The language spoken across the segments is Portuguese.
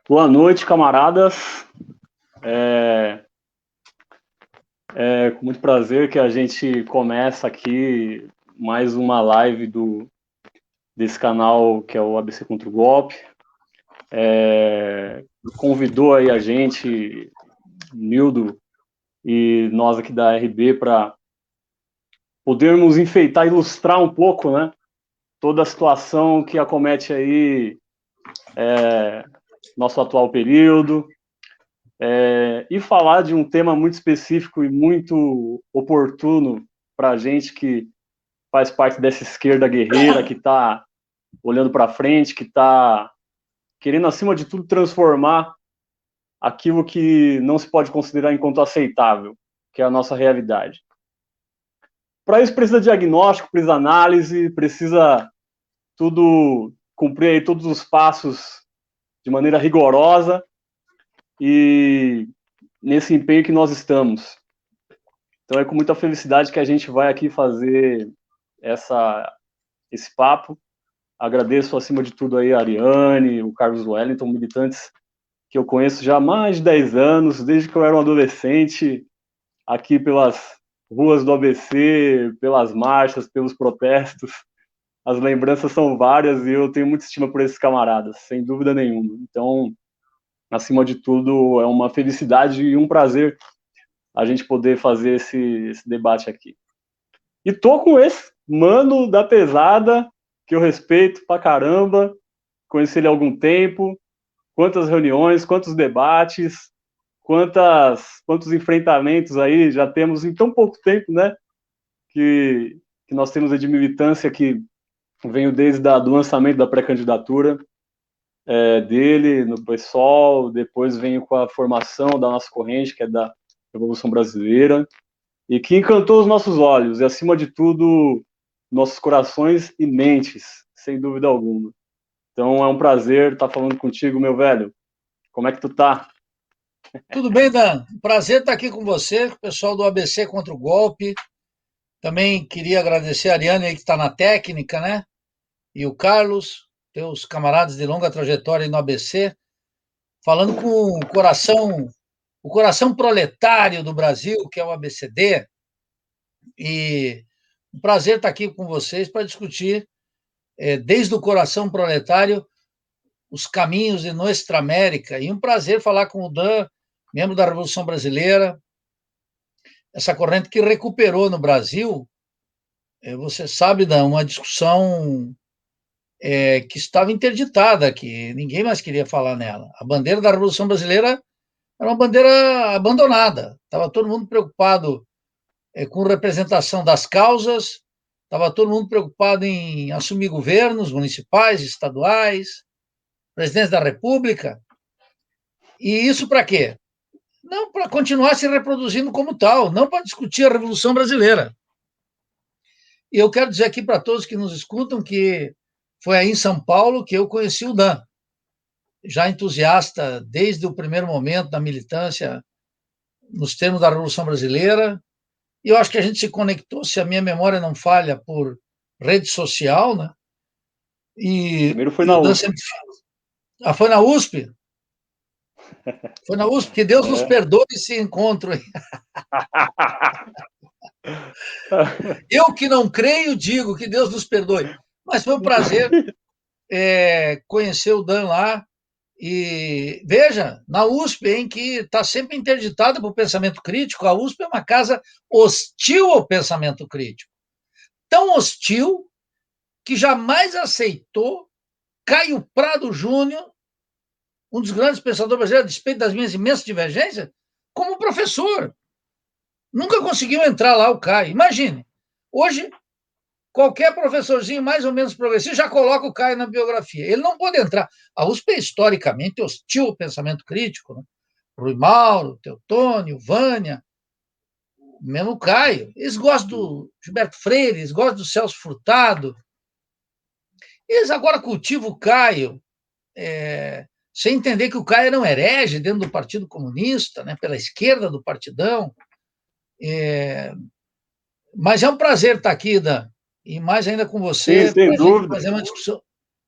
Boa noite, camaradas. É com muito prazer que a gente começa aqui mais uma live desse canal que é o ABC Contra o Golpe. Convidou aí a gente, Nildo e nós aqui da RB, para podermos enfeitar, ilustrar um pouco, né, toda a situação que acomete aí nosso atual período, e falar de um tema muito específico e muito oportuno para a gente que faz parte dessa esquerda guerreira, que está olhando para frente, que está querendo, acima de tudo, transformar aquilo que não se pode considerar enquanto aceitável, que é a nossa realidade. Para isso precisa diagnóstico, precisa análise, precisa tudo cumprir aí todos os passos de maneira rigorosa, e nesse empenho que nós estamos. Então é com muita felicidade que a gente vai aqui fazer esse papo. Agradeço, acima de tudo, aí a Ariane, o Carlos Wellington, militantes que eu conheço já há mais de 10 anos, desde que eu era um adolescente, aqui pelas ruas do ABC, pelas marchas, pelos protestos. As lembranças são várias e eu tenho muita estima por esses camaradas, sem dúvida nenhuma. Então, acima de tudo, é uma felicidade e um prazer a gente poder fazer esse debate aqui. E tô com esse mano da pesada, que eu respeito pra caramba, conheci ele há algum tempo, quantas reuniões, quantos debates, quantos enfrentamentos aí já temos em tão pouco tempo, né? Que nós temos de militância que veio desde do lançamento da pré-candidatura dele no PSOL, depois venho com a formação da nossa corrente, que é da Revolução Brasileira, e que encantou os nossos olhos, e acima de tudo, nossos corações e mentes, sem dúvida alguma. Então é um prazer estar falando contigo, meu velho. Como é que tu tá? Tudo bem, Dan? Prazer estar aqui com você, o pessoal do ABC Contra o Golpe. Também queria agradecer a Ariane aí que está na técnica, né? E o Carlos, teus camaradas de longa trajetória aí no ABC, falando com o coração proletário do Brasil, que é o ABCD. E um prazer estar aqui com vocês para discutir, desde o coração proletário, os caminhos de Nuestra América. E um prazer falar com o Dan, membro da Revolução Brasileira, essa corrente que recuperou no Brasil, você sabe, Dan, uma discussão que estava interditada, que ninguém mais queria falar nela. A bandeira da Revolução Brasileira era uma bandeira abandonada. Estava todo mundo preocupado com representação das causas, estava todo mundo preocupado em assumir governos municipais, estaduais, presidentes da República. E isso para quê? Não para continuar se reproduzindo como tal, não para discutir a Revolução Brasileira. E eu quero dizer aqui para todos que nos escutam que foi aí em São Paulo que eu conheci o Dan, já entusiasta desde o primeiro momento da militância nos termos da Revolução Brasileira. E eu acho que a gente se conectou, se a minha memória não falha, por rede social, né? Primeiro foi E na o Dan USP. sempre... foi na USP? Foi na USP, que Deus nos perdoe esse encontro aí. Eu que não creio, digo que Deus nos perdoe. Mas foi um prazer conhecer o Dan lá. E veja, na USP, em que está sempre interditada para o pensamento crítico, a USP é uma casa hostil ao pensamento crítico. Tão hostil que jamais aceitou Caio Prado Júnior, um dos grandes pensadores brasileiros, a despeito das minhas imensas divergências, como professor. Nunca conseguiu entrar lá o Caio. Imagine, hoje qualquer professorzinho mais ou menos progressista já coloca o Caio na biografia. Ele não pode entrar. A USP é historicamente hostil ao pensamento crítico, né? Rui Mauro, Teotônio, Vânia, mesmo o Caio. Eles gostam do Gilberto Freire, eles gostam do Celso Furtado. Eles agora cultivam o Caio, sem entender que o Caio era um herege dentro do Partido Comunista, né, pela esquerda do partidão. Mas é um prazer estar aqui, Dan, e mais ainda com Sim, você, sem dúvida.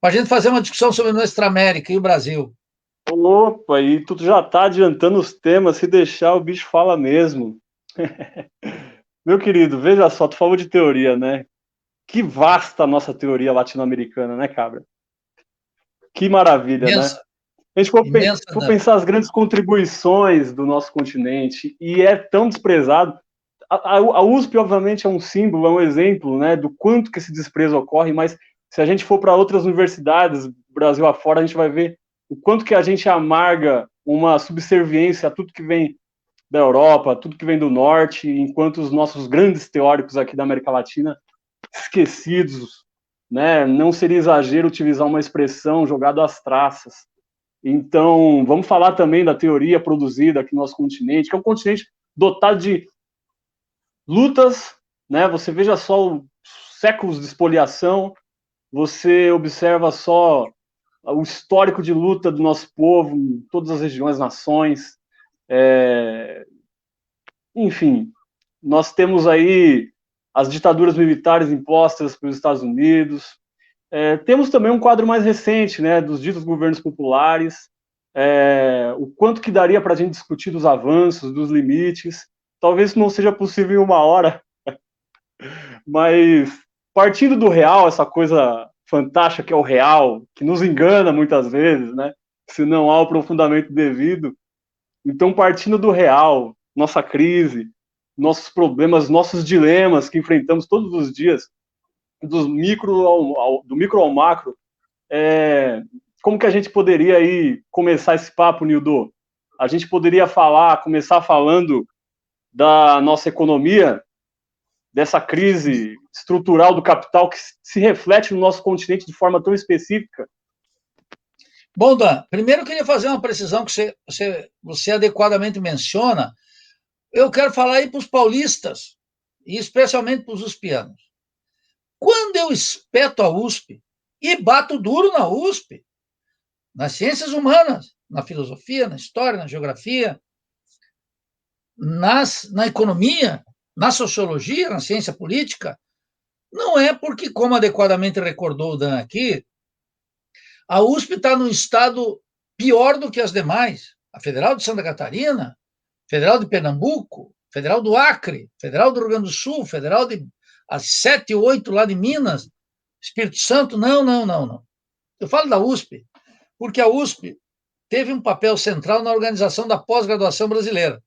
para a gente fazer uma discussão sobre Nuestra América e o Brasil. Opa, e tu já tá adiantando os temas, se deixar o bicho fala mesmo. Meu querido, veja só, tu falou de teoria, né? Que vasta a nossa teoria latino-americana, né, cabra? Que maravilha, né? Imensa, A gente imensa, for Dan. pensar as grandes contribuições do nosso continente, e é tão desprezado. A USP, obviamente, é um símbolo, é um exemplo, né, do quanto que esse desprezo ocorre, mas se a gente for para outras universidades, Brasil afora, a gente vai ver o quanto que a gente amarga uma subserviência a tudo que vem da Europa, tudo que vem do norte, enquanto os nossos grandes teóricos aqui da América Latina, esquecidos, né, não seria exagero utilizar uma expressão jogado às traças. Então, vamos falar também da teoria produzida aqui no nosso continente, que é um continente dotado de lutas, né? Você veja só os séculos de espoliação, você observa só o histórico de luta do nosso povo em todas as regiões, nações. Enfim, nós temos aí as ditaduras militares impostas pelos Estados Unidos. Temos também um quadro mais recente, né, dos ditos governos populares, o quanto que daria para a gente discutir dos avanços, dos limites. Talvez isso não seja possível em uma hora, mas partindo do real, essa coisa fantástica que é o real, que nos engana muitas vezes, né? Se não há o aprofundamento devido. Então, partindo do real, nossa crise, nossos problemas, nossos dilemas que enfrentamos todos os dias, do micro ao macro, como que a gente poderia aí começar esse papo, Nildo? A gente poderia começar falando da nossa economia, dessa crise estrutural do capital que se reflete no nosso continente de forma tão específica? Bom, Dan, primeiro eu queria fazer uma precisão que você adequadamente menciona. Eu quero falar aí para os paulistas, e especialmente para os uspianos. Quando eu espeto a USP, e bato duro na USP, nas ciências humanas, na filosofia, na história, na geografia, na economia, na sociologia, na ciência política, não é porque, como adequadamente recordou o Dan aqui, a USP está num estado pior do que as demais. A Federal de Santa Catarina, Federal de Pernambuco, Federal do Acre, Federal do Rio Grande do Sul, Federal de as 7, 8 lá de Minas, Espírito Santo, não. Eu falo da USP, porque a USP teve um papel central na organização da pós-graduação brasileira.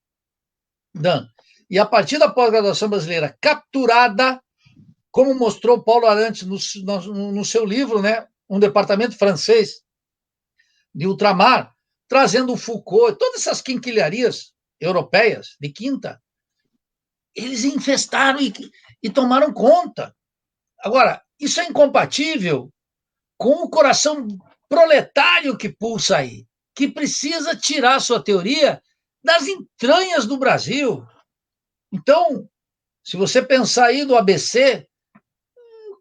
Dan. E a partir da pós-graduação brasileira capturada, como mostrou Paulo Arantes no seu livro, né, um departamento francês de ultramar, trazendo o Foucault, todas essas quinquilharias europeias de quinta, eles infestaram e tomaram conta. Agora, isso é incompatível com o coração proletário que pulsa aí, que precisa tirar sua teoria das entranhas do Brasil. Então, se você pensar aí do ABC,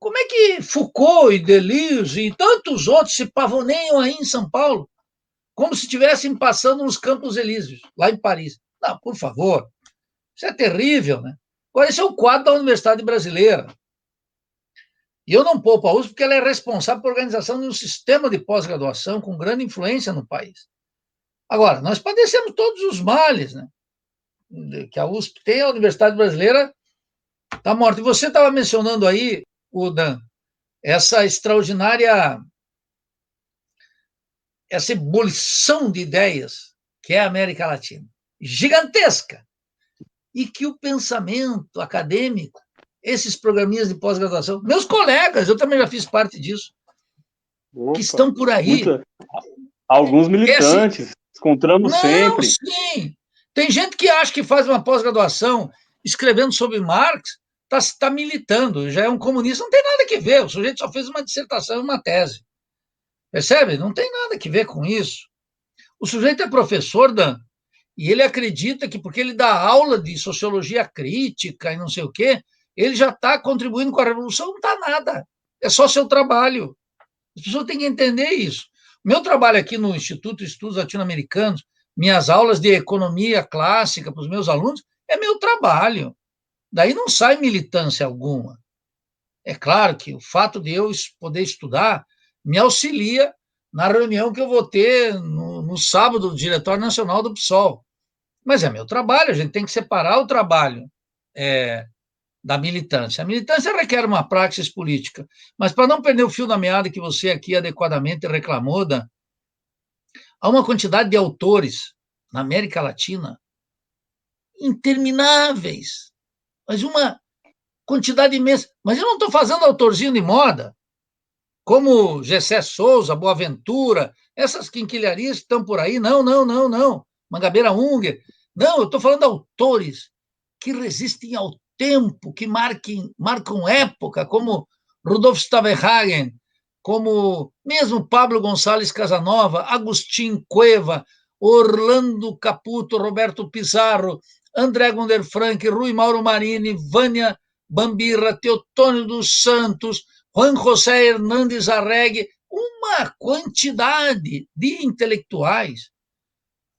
como é que Foucault e Deleuze e tantos outros se pavoneiam aí em São Paulo, como se estivessem passando nos Campos Elíseos, lá em Paris? Não, por favor, isso é terrível, né? Agora, esse é o quadro da Universidade Brasileira. E eu não poupo a USP porque ela é responsável pela organização de um sistema de pós-graduação com grande influência no país. Agora, nós padecemos todos os males, né? Que a USP tem, a Universidade Brasileira está morta. E você estava mencionando aí, o Dan, essa extraordinária, essa ebulição de ideias que é a América Latina, gigantesca, e que o pensamento acadêmico, esses programinhas de pós-graduação, meus colegas, eu também já fiz parte disso, que Opa, estão por aí. alguns Esse, militantes, encontramos não, sempre. sim. Tem gente que acha que faz uma pós-graduação escrevendo sobre Marx, está militando, já é um comunista, não tem nada que ver, o sujeito só fez uma dissertação e uma tese. Percebe? Não tem nada que ver com isso. O sujeito é professor, Dan, e ele acredita que porque ele dá aula de sociologia crítica e não sei o quê, ele já está contribuindo com a revolução. Não está nada. É só seu trabalho. As pessoas têm que entender isso. Meu trabalho aqui no Instituto de Estudos Latino-Americanos, minhas aulas de economia clássica para os meus alunos, é meu trabalho. Daí não sai militância alguma. É claro que o fato de eu poder estudar me auxilia na reunião que eu vou ter no sábado do Diretório Nacional do PSOL. Mas é meu trabalho, a gente tem que separar o trabalho da militância. A militância requer uma praxis política, mas para não perder o fio da meada que você aqui adequadamente reclamou, Dan, há uma quantidade de autores na América Latina intermináveis, mas uma quantidade imensa. Mas eu não estou fazendo autorzinho de moda, como Gessé Souza, Boaventura, essas quinquilharias que estão por aí. Não, não, não, não. Mangabeira Unger. Não, eu estou falando de autores que resistem ao tempo, que marcam época, como Rudolf Stavenhagen, como mesmo Pablo Gonçalves Casanova, Agustín Cueva, Orlando Caputo, Roberto Pizarro, André Gunder Frank, Rui Mauro Marini, Vânia Bambirra, Teotônio dos Santos, Juan José Hernández Arregui, uma quantidade de intelectuais.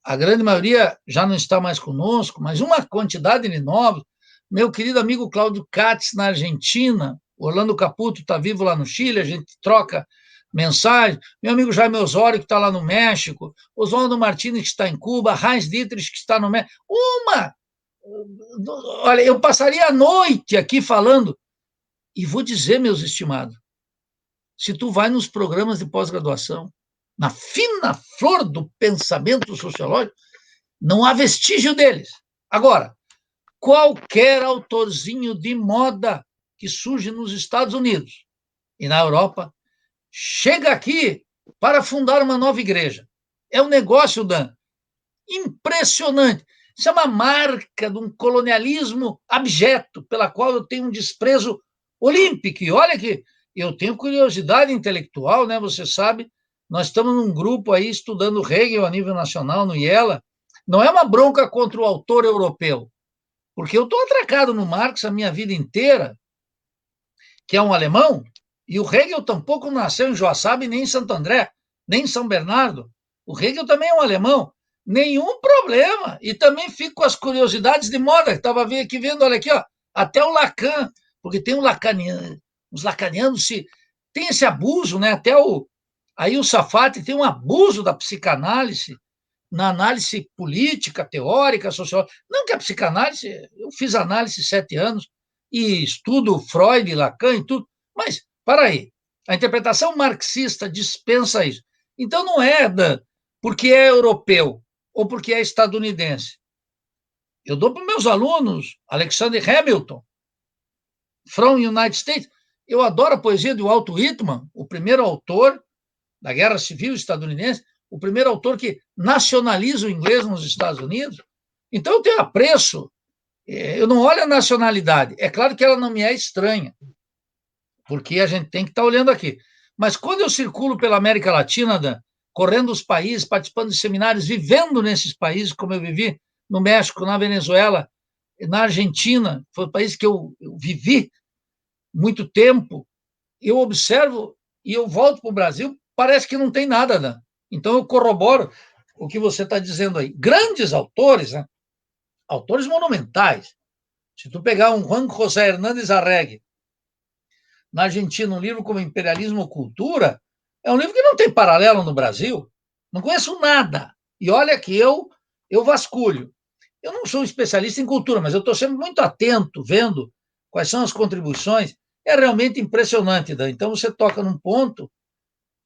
A grande maioria já não está mais conosco, mas uma quantidade de novos. Meu querido amigo Cláudio Katz, na Argentina, Orlando Caputo está vivo lá no Chile, a gente troca mensagem. Meu amigo Jaime Osório, que está lá no México, Oswaldo Martins, que está em Cuba, Heinz Dietrich, que está no México. Olha, eu passaria a noite aqui falando, e vou dizer, meus estimados, se tu vai nos programas de pós-graduação, na fina flor do pensamento sociológico, não há vestígio deles. Agora, qualquer autorzinho de moda que surge nos Estados Unidos e na Europa, chega aqui para fundar uma nova igreja. É um negócio, Dan, impressionante. Isso é uma marca de um colonialismo abjeto, pela qual eu tenho um desprezo olímpico. E olha que eu tenho curiosidade intelectual, né? Você sabe, nós estamos num grupo aí estudando Hegel a nível nacional, no IELA. Não é uma bronca contra o autor europeu, porque eu estou atracado no Marx a minha vida inteira, que é um alemão, e o Hegel tampouco nasceu em Joaçaba, nem em Santo André, nem em São Bernardo. O Hegel também é um alemão. Nenhum problema. E também fico com as curiosidades de moda. Estava aqui vendo, olha aqui, ó, até o Lacan, porque tem os lacanianos, tem esse abuso, né? Aí o Safati tem um abuso da psicanálise na análise política, teórica, sociológica. Não que a psicanálise, eu fiz análise 7 anos e estudo Freud, Lacan e tudo, mas, para aí, a interpretação marxista dispensa isso. Então, não é porque é europeu ou porque é estadunidense. Eu dou para os meus alunos, Alexander Hamilton, From United States. Eu adoro a poesia de Walt Whitman, o primeiro autor da Guerra Civil estadunidense, o primeiro autor que nacionaliza o inglês nos Estados Unidos. Então, eu tenho apreço. Eu não olho a nacionalidade. É claro que ela não me é estranha, porque a gente tem que estar olhando aqui. Mas quando eu circulo pela América Latina, Dan, correndo os países, participando de seminários, vivendo nesses países, como eu vivi no México, na Venezuela, na Argentina, foi um país que eu vivi muito tempo, eu observo e eu volto para o Brasil, parece que não tem nada, Dan. Então eu corroboro o que você está dizendo aí. Grandes autores, né? Autores monumentais. Se tu pegar um Juan José Hernández Arregui, na Argentina, um livro como Imperialismo ou Cultura, é um livro que não tem paralelo no Brasil. Não conheço nada. E olha que eu vasculho. Eu não sou um especialista em cultura, mas eu estou sempre muito atento, vendo quais são as contribuições. É realmente impressionante, Dan. Então, você toca num ponto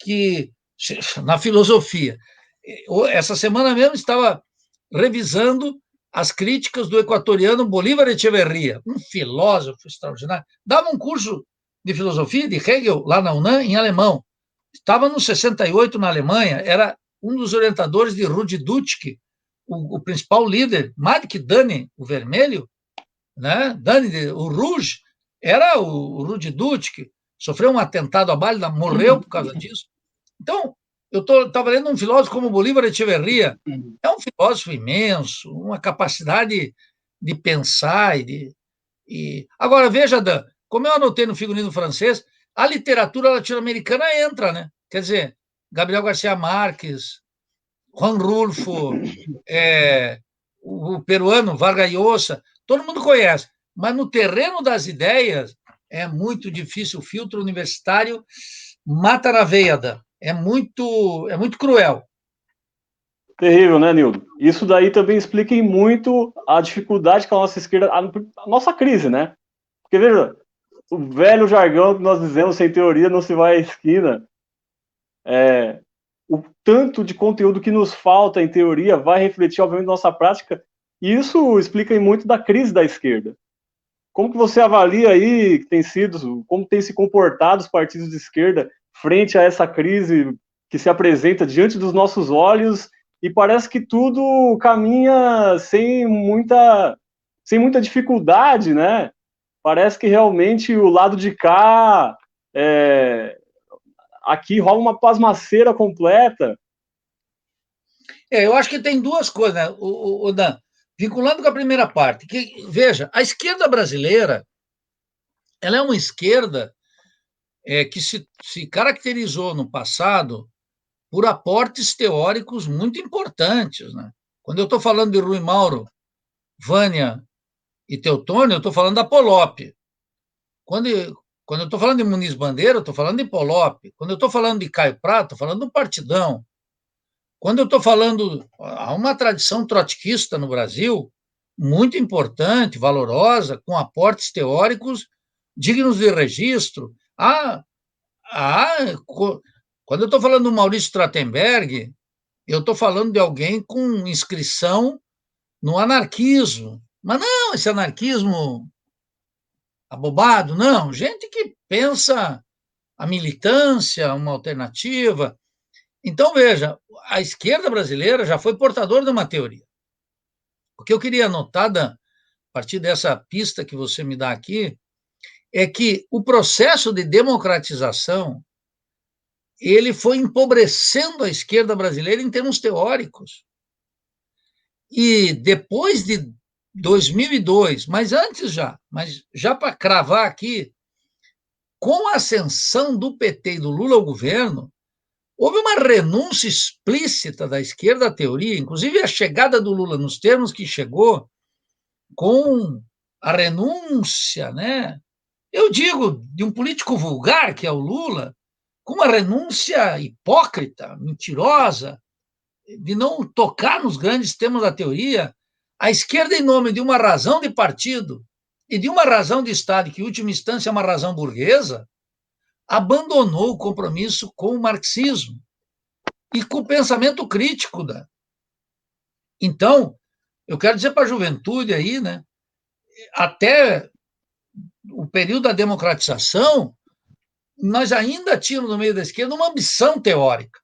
que, na filosofia, essa semana mesmo estava revisando as críticas do equatoriano Bolívar Echeverría, um filósofo extraordinário. Dava um curso de filosofia de Hegel lá na UNAM em alemão. Estava no 68 na Alemanha, era um dos orientadores de Rudi Dutschke, o principal líder, mais do que Dani, o vermelho, né? Dani, o Rouge, era o Rudi Dutschke, sofreu um atentado à bala, morreu por causa disso. Então, eu estava lendo um filósofo como Bolívar Echeverría, é um filósofo imenso, uma capacidade de pensar Agora, veja, Dan, como eu anotei no figurino francês, a literatura latino-americana entra, né? Quer dizer, Gabriel Garcia Marques, Juan Rulfo, o peruano Vargas Llosa, todo mundo conhece, mas no terreno das ideias é muito difícil, o filtro universitário mata na veia, Dan. É muito cruel. Terrível, né, Nildo? Isso daí também explica em muito a dificuldade que a nossa esquerda, a nossa crise, né? Porque, veja, o velho jargão que nós dizemos, sem teoria não se vai à esquina, o tanto de conteúdo que nos falta em teoria vai refletir, obviamente, na nossa prática, e isso explica em muito da crise da esquerda. Como que você avalia aí que tem sido, como tem se comportado os partidos de esquerda frente a essa crise que se apresenta diante dos nossos olhos e parece que tudo caminha sem muita dificuldade, né? Parece que realmente o lado de cá, aqui rola uma pasmaceira completa. Eu acho que tem duas coisas, né, o Dan? Vinculando com a primeira parte, que, veja, a esquerda brasileira, ela é uma esquerda que se caracterizou no passado por aportes teóricos muito importantes, né? Quando eu estou falando de Rui Mauro, Vânia e Teotônio, eu estou falando da Polop. Quando, quando eu estou falando de Muniz Bandeira, eu estou falando de Polop. Quando eu estou falando de Caio Prata, estou falando do Partidão. Quando eu estou falando, há uma tradição trotskista no Brasil, muito importante, valorosa, com aportes teóricos dignos de registro. Quando eu estou falando do Maurício Trachtenberg, eu estou falando de alguém com inscrição no anarquismo. Mas não, esse anarquismo abobado, não. Gente que pensa a militância, uma alternativa. Então, veja, a esquerda brasileira já foi portadora de uma teoria. O que eu queria anotar, a partir dessa pista que você me dá aqui, é que o processo de democratização ele foi empobrecendo a esquerda brasileira em termos teóricos. E depois de 2002, mas antes mas já para cravar aqui, com a ascensão do PT e do Lula ao governo, houve uma renúncia explícita da esquerda à teoria, inclusive a chegada do Lula nos termos que chegou, com a renúncia, né? Eu digo, de um político vulgar, que é o Lula, com uma renúncia hipócrita, mentirosa, de não tocar nos grandes temas da teoria, a esquerda, em nome de uma razão de partido e de uma razão de Estado, que, em última instância, é uma razão burguesa, abandonou o compromisso com o marxismo e com o pensamento crítico. Então, eu quero dizer para a juventude aí, né, até o período da democratização, nós ainda tínhamos no meio da esquerda uma ambição teórica.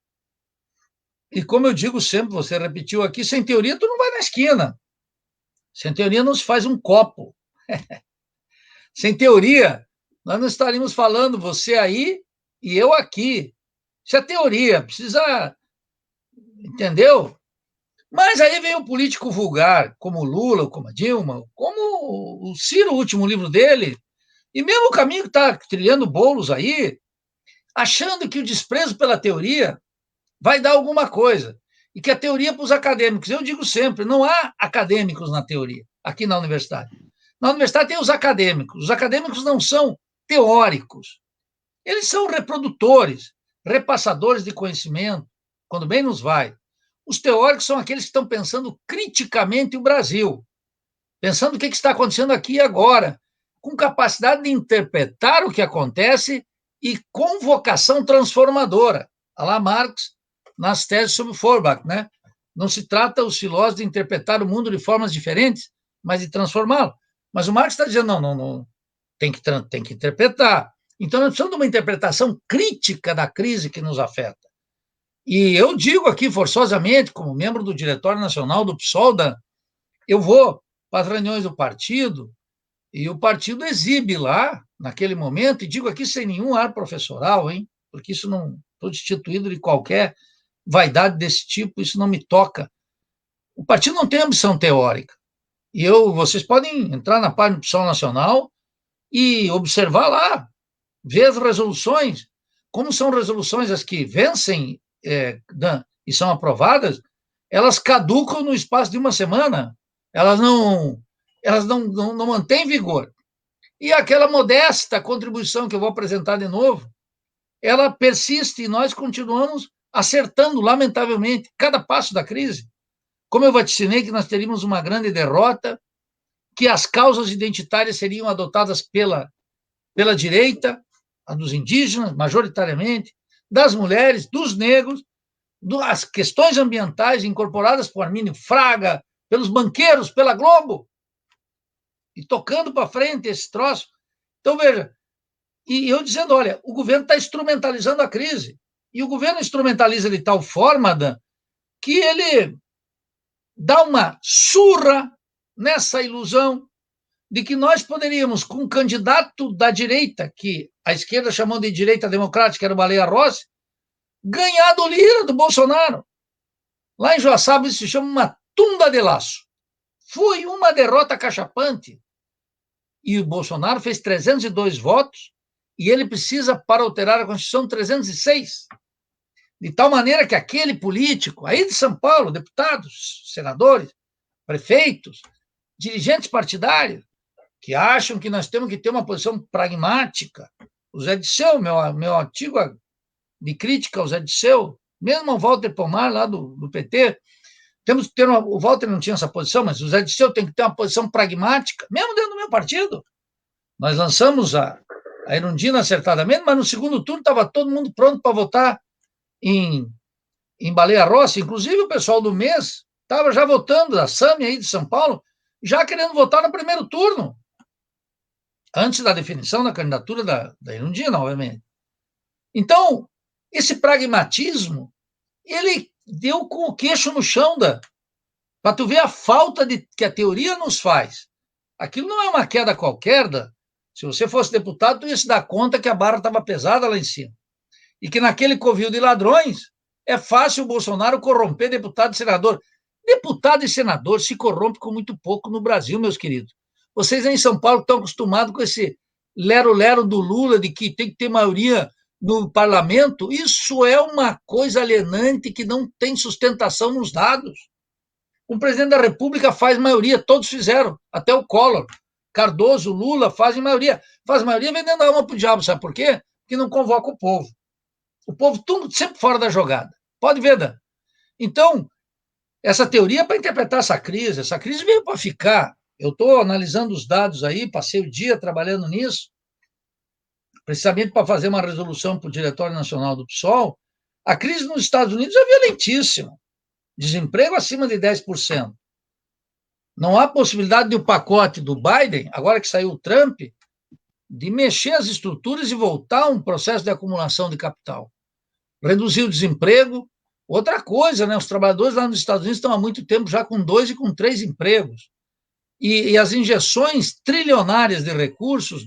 E como eu digo sempre, você repetiu aqui, sem teoria tu não vai na esquina. Sem teoria não se faz um copo. Sem teoria, nós não estaríamos falando você aí e eu aqui. Isso é teoria, precisa. Entendeu? Mas aí vem o político vulgar, como o Lula, como a Dilma, como o Ciro, o último livro dele, e mesmo o caminho que está trilhando Boulos aí, achando que o desprezo pela teoria vai dar alguma coisa. E que a teoria para os acadêmicos, eu digo sempre, não há acadêmicos na teoria, aqui na universidade. Na universidade tem os acadêmicos não são teóricos, eles são reprodutores, repassadores de conhecimento, quando bem nos vai. Os teóricos são aqueles que estão pensando criticamente o Brasil, pensando o que está acontecendo aqui e agora, com capacidade de interpretar o que acontece e com vocação transformadora. A lá Marx, nas teses sobre Feuerbach, né? Não se trata os filósofos de interpretar o mundo de formas diferentes, mas de transformá-lo. Mas o Marx está dizendo, não, tem que interpretar. Então, nós precisamos de uma interpretação crítica da crise que nos afeta. E eu digo aqui forçosamente, como membro do Diretório Nacional do PSOL, eu vou para as reuniões do partido, e o partido exibe lá, naquele momento, e digo aqui sem nenhum ar professoral, hein? Porque isso não estou destituído de qualquer vaidade desse tipo, isso não me toca. O partido não tem ambição teórica. E vocês podem entrar na página do PSOL Nacional e observar lá, ver as resoluções, como são resoluções as que vencem e são aprovadas, elas caducam no espaço de uma semana, elas não mantêm vigor. E aquela modesta contribuição que eu vou apresentar de novo, ela persiste e nós continuamos acertando, lamentavelmente, cada passo da crise. Como eu vaticinei que nós teríamos uma grande derrota, que as causas identitárias seriam adotadas pela direita, a dos indígenas, majoritariamente, das mulheres, dos negros, as questões ambientais incorporadas por Armínio Fraga, pelos banqueiros, pela Globo, e tocando para frente esse troço. Então, veja, e eu dizendo, olha, o governo está instrumentalizando a crise, e o governo instrumentaliza de tal forma, Dan, que ele dá uma surra nessa ilusão de que nós poderíamos, com um candidato da direita, que a esquerda chamou de direita democrática, que era o Baleia Rossi, ganhar do Lira, do Bolsonaro. Lá em Joaçaba isso se chama uma tunda de laço. Foi uma derrota cachapante. E o Bolsonaro fez 302 votos e ele precisa, para alterar a Constituição, 306. De tal maneira que aquele político, aí de São Paulo, deputados, senadores, prefeitos, dirigentes partidários, que acham que nós temos que ter uma posição pragmática. O Zé Disseu, meu antigo de crítica ao Zé Disseu, mesmo o Walter Pomar, lá do PT, temos que ter o Walter não tinha essa posição, mas o Zé Disseu tem que ter uma posição pragmática, mesmo dentro do meu partido. Nós lançamos a Erundina acertadamente, mas no segundo turno estava todo mundo pronto para votar em Baleia Rossi, inclusive o pessoal do MES estava já votando, a SAMI aí de São Paulo, já querendo votar no primeiro turno, antes da definição da candidatura da Erundina, obviamente. Então, esse pragmatismo, ele deu com o queixo no chão, para tu ver a falta que a teoria nos faz. Aquilo não é uma queda qualquer, se você fosse deputado, tu ia se dar conta que a barra estava pesada lá em cima. E que naquele covil de ladrões, é fácil o Bolsonaro corromper deputado e senador. Deputado e senador se corrompe com muito pouco no Brasil, meus queridos. Vocês aí em São Paulo estão acostumados com esse lero-lero do Lula, de que tem que ter maioria no parlamento. Isso é uma coisa alienante que não tem sustentação nos dados. O presidente da República faz maioria, todos fizeram, até o Collor. Cardoso, Lula fazem maioria. Faz maioria vendendo a alma pro diabo, sabe por quê? Porque não convoca o povo. O povo tudo sempre fora da jogada. Pode ver, Dan. Então, essa teoria para interpretar essa crise veio para ficar. Eu estou analisando os dados aí, passei o dia trabalhando nisso, precisamente para fazer uma resolução para o Diretório Nacional do PSOL. A crise nos Estados Unidos é violentíssima. Desemprego acima de 10%. Não há possibilidade de o pacote do Biden, agora que saiu o Trump, de mexer as estruturas e voltar a um processo de acumulação de capital. Reduzir o desemprego. Outra coisa, né? Os trabalhadores lá nos Estados Unidos estão há muito tempo já com 2 e com 3 empregos. E as injeções trilionárias de recursos,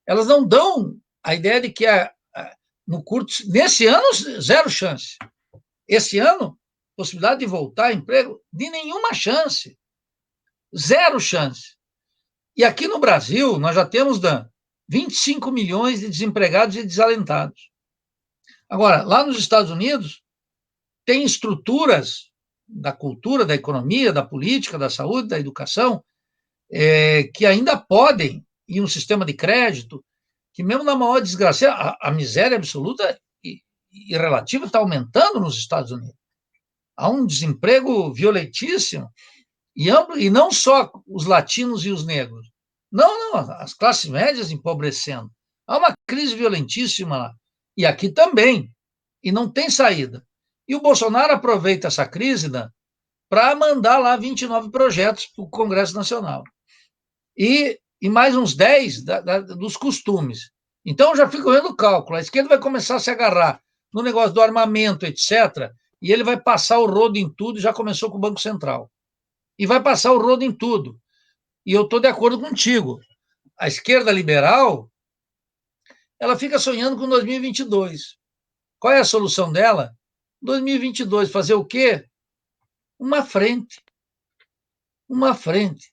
elas não dão a ideia de que no curto... Nesse ano, zero chance. Esse ano, possibilidade de voltar a emprego, de nenhuma chance. Zero chance. E aqui no Brasil, nós já temos 25 milhões de desempregados e desalentados. Agora, lá nos Estados Unidos, tem estruturas da cultura, da economia, da política, da saúde, da educação, que ainda podem, e um sistema de crédito, que mesmo na maior desgraça, a miséria absoluta e relativa está aumentando nos Estados Unidos. Há um desemprego violentíssimo, e amplo, e não só os latinos e os negros. Não, as classes médias empobrecendo. Há uma crise violentíssima lá. E aqui também. E não tem saída. E o Bolsonaro aproveita essa crise, para mandar lá 29 projetos para o Congresso Nacional. E mais uns 10 dos costumes. Então, já fico vendo o cálculo. A esquerda vai começar a se agarrar no negócio do armamento, etc., e ele vai passar o rodo em tudo, já começou com o Banco Central. E vai passar o rodo em tudo. E eu estou de acordo contigo. A esquerda liberal, ela fica sonhando com 2022. Qual é a solução dela? 2022, fazer o quê? Uma frente. Uma frente.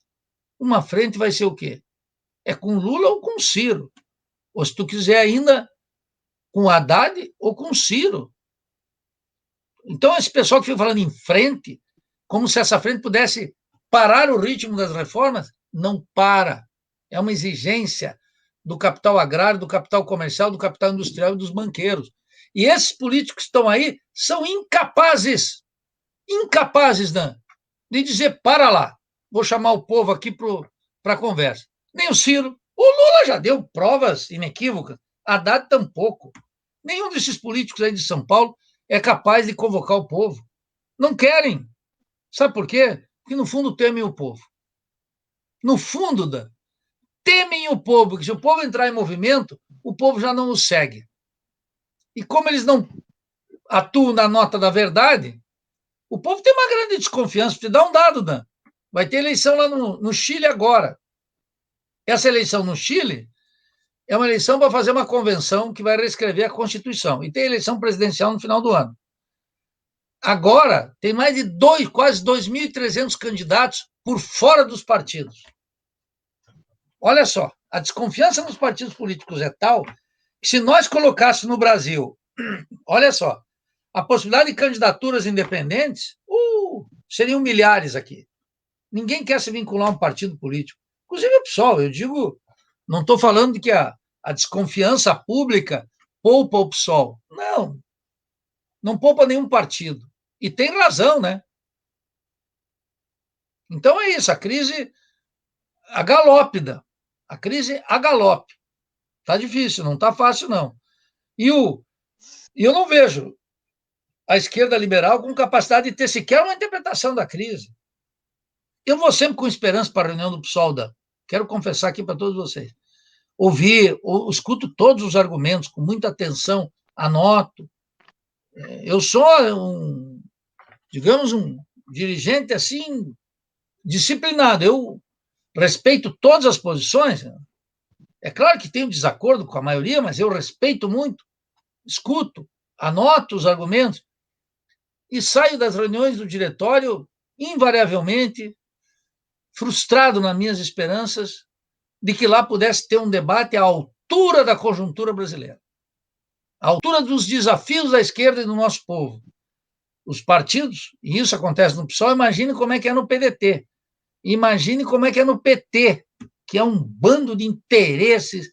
Uma frente vai ser o quê? É com Lula ou com Ciro. Ou se tu quiser ainda, com Haddad ou com Ciro. Então, esse pessoal que fica falando em frente, como se essa frente pudesse parar o ritmo das reformas, não para. É uma exigência do capital agrário, do capital comercial, do capital industrial e dos banqueiros. E esses políticos que estão aí são incapazes, Dan, de dizer, para lá, vou chamar o povo aqui para a conversa. Nem o Ciro. O Lula já deu provas inequívocas, Haddad tampouco. Nenhum desses políticos aí de São Paulo é capaz de convocar o povo. Não querem. Sabe por quê? Porque, no fundo, temem o povo. No fundo, Dan, temem o povo, porque se o povo entrar em movimento, o povo já não os segue. E como eles não atuam na nota da verdade, o povo tem uma grande desconfiança. Te dá um dado, Dan. Vai ter eleição lá no Chile agora. Essa eleição no Chile é uma eleição para fazer uma convenção que vai reescrever a Constituição. E tem eleição presidencial no final do ano. Agora, tem mais de quase 2.300 candidatos por fora dos partidos. Olha só, a desconfiança nos partidos políticos é tal que, se nós colocássemos no Brasil, olha só, a possibilidade de candidaturas independentes, seriam milhares aqui. Ninguém quer se vincular a um partido político. Inclusive o PSOL, eu digo, não estou falando de que a desconfiança pública poupa o PSOL. Não, não poupa nenhum partido. E tem razão, né? Então é isso, a crise a galópida, a crise a galope. Está difícil, não está fácil, não. E eu não vejo a esquerda liberal com capacidade de ter sequer uma interpretação da crise. Eu vou sempre com esperança para a reunião do PSOL, quero confessar aqui para todos vocês. Escuto todos os argumentos com muita atenção, anoto. Eu sou digamos, um dirigente assim, disciplinado. Eu respeito todas as posições. É claro que tenho desacordo com a maioria, mas eu respeito muito, escuto, anoto os argumentos e saio das reuniões do diretório invariavelmente frustrado nas minhas esperanças de que lá pudesse ter um debate à altura da conjuntura brasileira, à altura dos desafios da esquerda e do nosso povo. Os partidos, e isso acontece no PSOL, imagine como é que é no PDT, imagine como é que é no PT, que é um bando de interesses,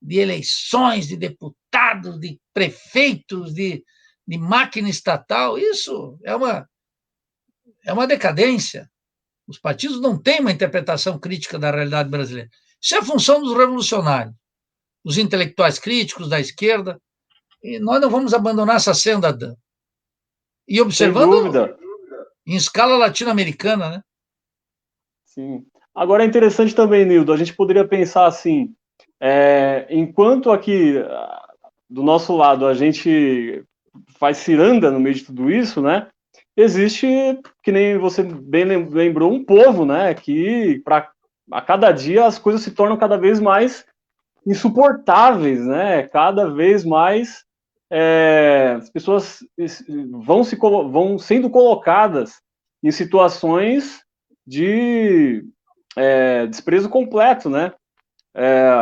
de eleições, de deputados, de prefeitos, de máquina estatal. Isso é uma decadência. Os partidos não têm uma interpretação crítica da realidade brasileira. Isso é a função dos revolucionários, dos intelectuais críticos da esquerda, e nós não vamos abandonar essa senda, Dan. E observando em escala latino-americana, né? Sim. Agora é interessante também, Nildo, a gente poderia pensar assim, enquanto aqui do nosso lado a gente faz ciranda no meio de tudo isso, né? Existe, que nem você bem lembrou, um povo, né? Que a cada dia as coisas se tornam cada vez mais insuportáveis, né? Cada vez mais as pessoas vão sendo colocadas em situações de desprezo completo, né?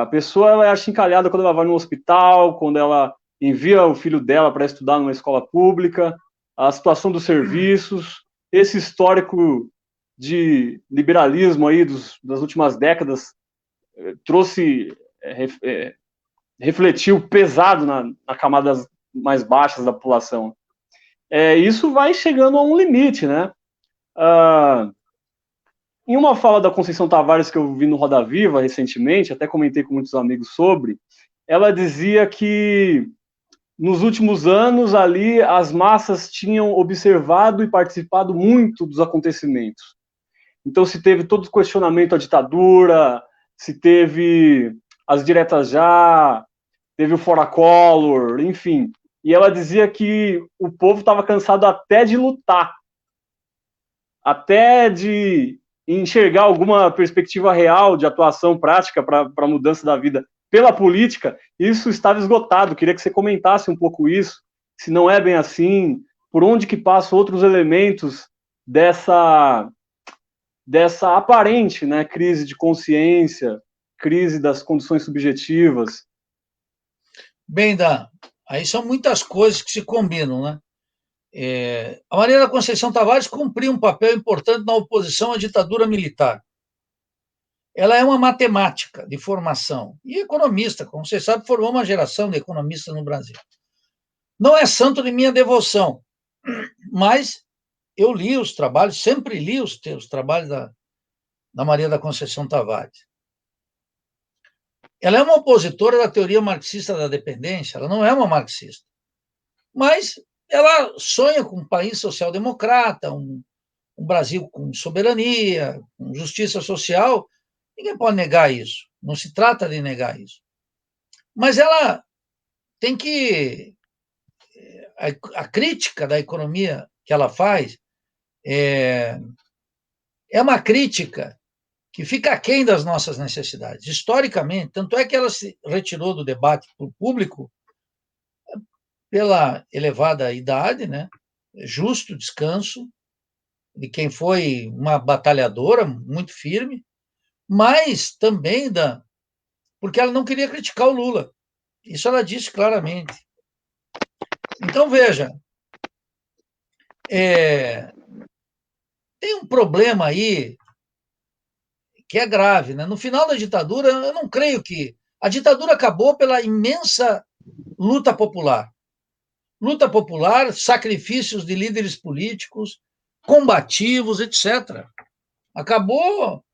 A pessoa ela é achincalhada quando ela vai no hospital, quando ela envia o filho dela para estudar numa escola pública, a situação dos serviços, esse histórico de liberalismo aí das últimas décadas refletiu pesado na camadas mais baixas da população. Isso vai chegando a um limite, né? Em uma fala da Conceição Tavares que eu vi no Roda Viva recentemente, até comentei com muitos amigos sobre, ela dizia que nos últimos anos ali as massas tinham observado e participado muito dos acontecimentos. Então se teve todo o questionamento à ditadura, se teve as diretas já, teve o Fora Collor, enfim. E ela dizia que o povo estava cansado até de lutar, até de enxergar alguma perspectiva real de atuação prática para a mudança da vida pela política. Isso estava esgotado. Queria que você comentasse um pouco isso, se não é bem assim, por onde que passam outros elementos dessa aparente, né, crise de consciência, crise das condições subjetivas. Bem, Dan, aí são muitas coisas que se combinam, né? A Maria da Conceição Tavares cumpriu um papel importante na oposição à ditadura militar. Ela é uma matemática de formação e economista, como você sabe, formou uma geração de economistas no Brasil. Não é santo de minha devoção, mas eu li os trabalhos, sempre li os trabalhos da Maria da Conceição Tavares. Ela é uma opositora da teoria marxista da dependência, ela não é uma marxista, mas ela sonha com um país social-democrata, um Brasil com soberania, com justiça social. Ninguém pode negar isso, não se trata de negar isso. Mas ela tem que... A crítica da economia que ela faz é uma crítica que fica aquém das nossas necessidades, historicamente. Tanto é que ela se retirou do debate público pela elevada idade, né? Justo descanso de quem foi uma batalhadora muito firme, mas também porque ela não queria criticar o Lula. Isso ela disse claramente. Então, veja, tem um problema aí que é grave, né? No final da ditadura, eu não creio que... A ditadura acabou pela imensa luta popular. Luta popular, sacrifícios de líderes políticos, combativos, etc. Acabou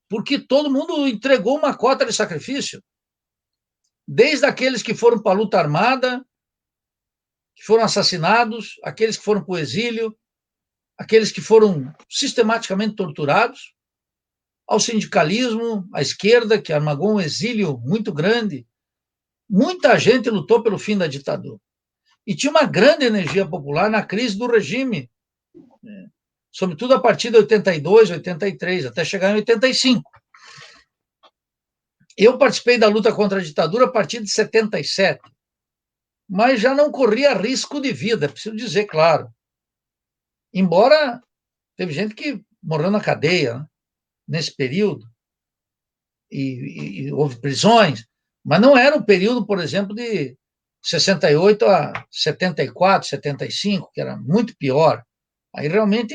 porque todo mundo entregou uma cota de sacrifício. Desde aqueles que foram para a luta armada, que foram assassinados, aqueles que foram para o exílio, aqueles que foram sistematicamente torturados, ao sindicalismo, à esquerda, que armagou um exílio muito grande. Muita gente lutou pelo fim da ditadura. E tinha uma grande energia popular na crise do regime, né? Sobretudo a partir de 82, 83, até chegar em 85. Eu participei da luta contra a ditadura a partir de 77, mas já não corria risco de vida, preciso dizer, claro. Embora teve gente que morreu na cadeia, né, nesse período, e houve prisões, mas não era o período, por exemplo, de 68 a 74, 75, que era muito pior. Aí realmente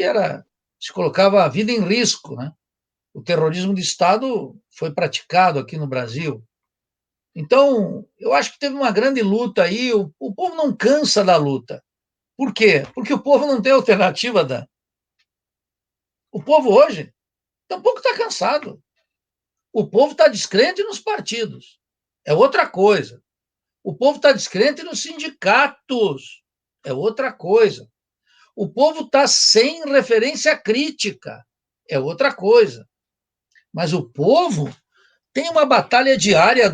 se colocava a vida em risco, né? O terrorismo de Estado foi praticado aqui no Brasil. Então, eu acho que teve uma grande luta aí, o povo não cansa da luta. Por quê? Porque o povo não tem alternativa. O povo hoje tampouco está cansado. O povo está descrente nos partidos. É outra coisa. O povo está descrente nos sindicatos. É outra coisa. O povo está sem referência crítica. É outra coisa. Mas o povo tem uma batalha diária,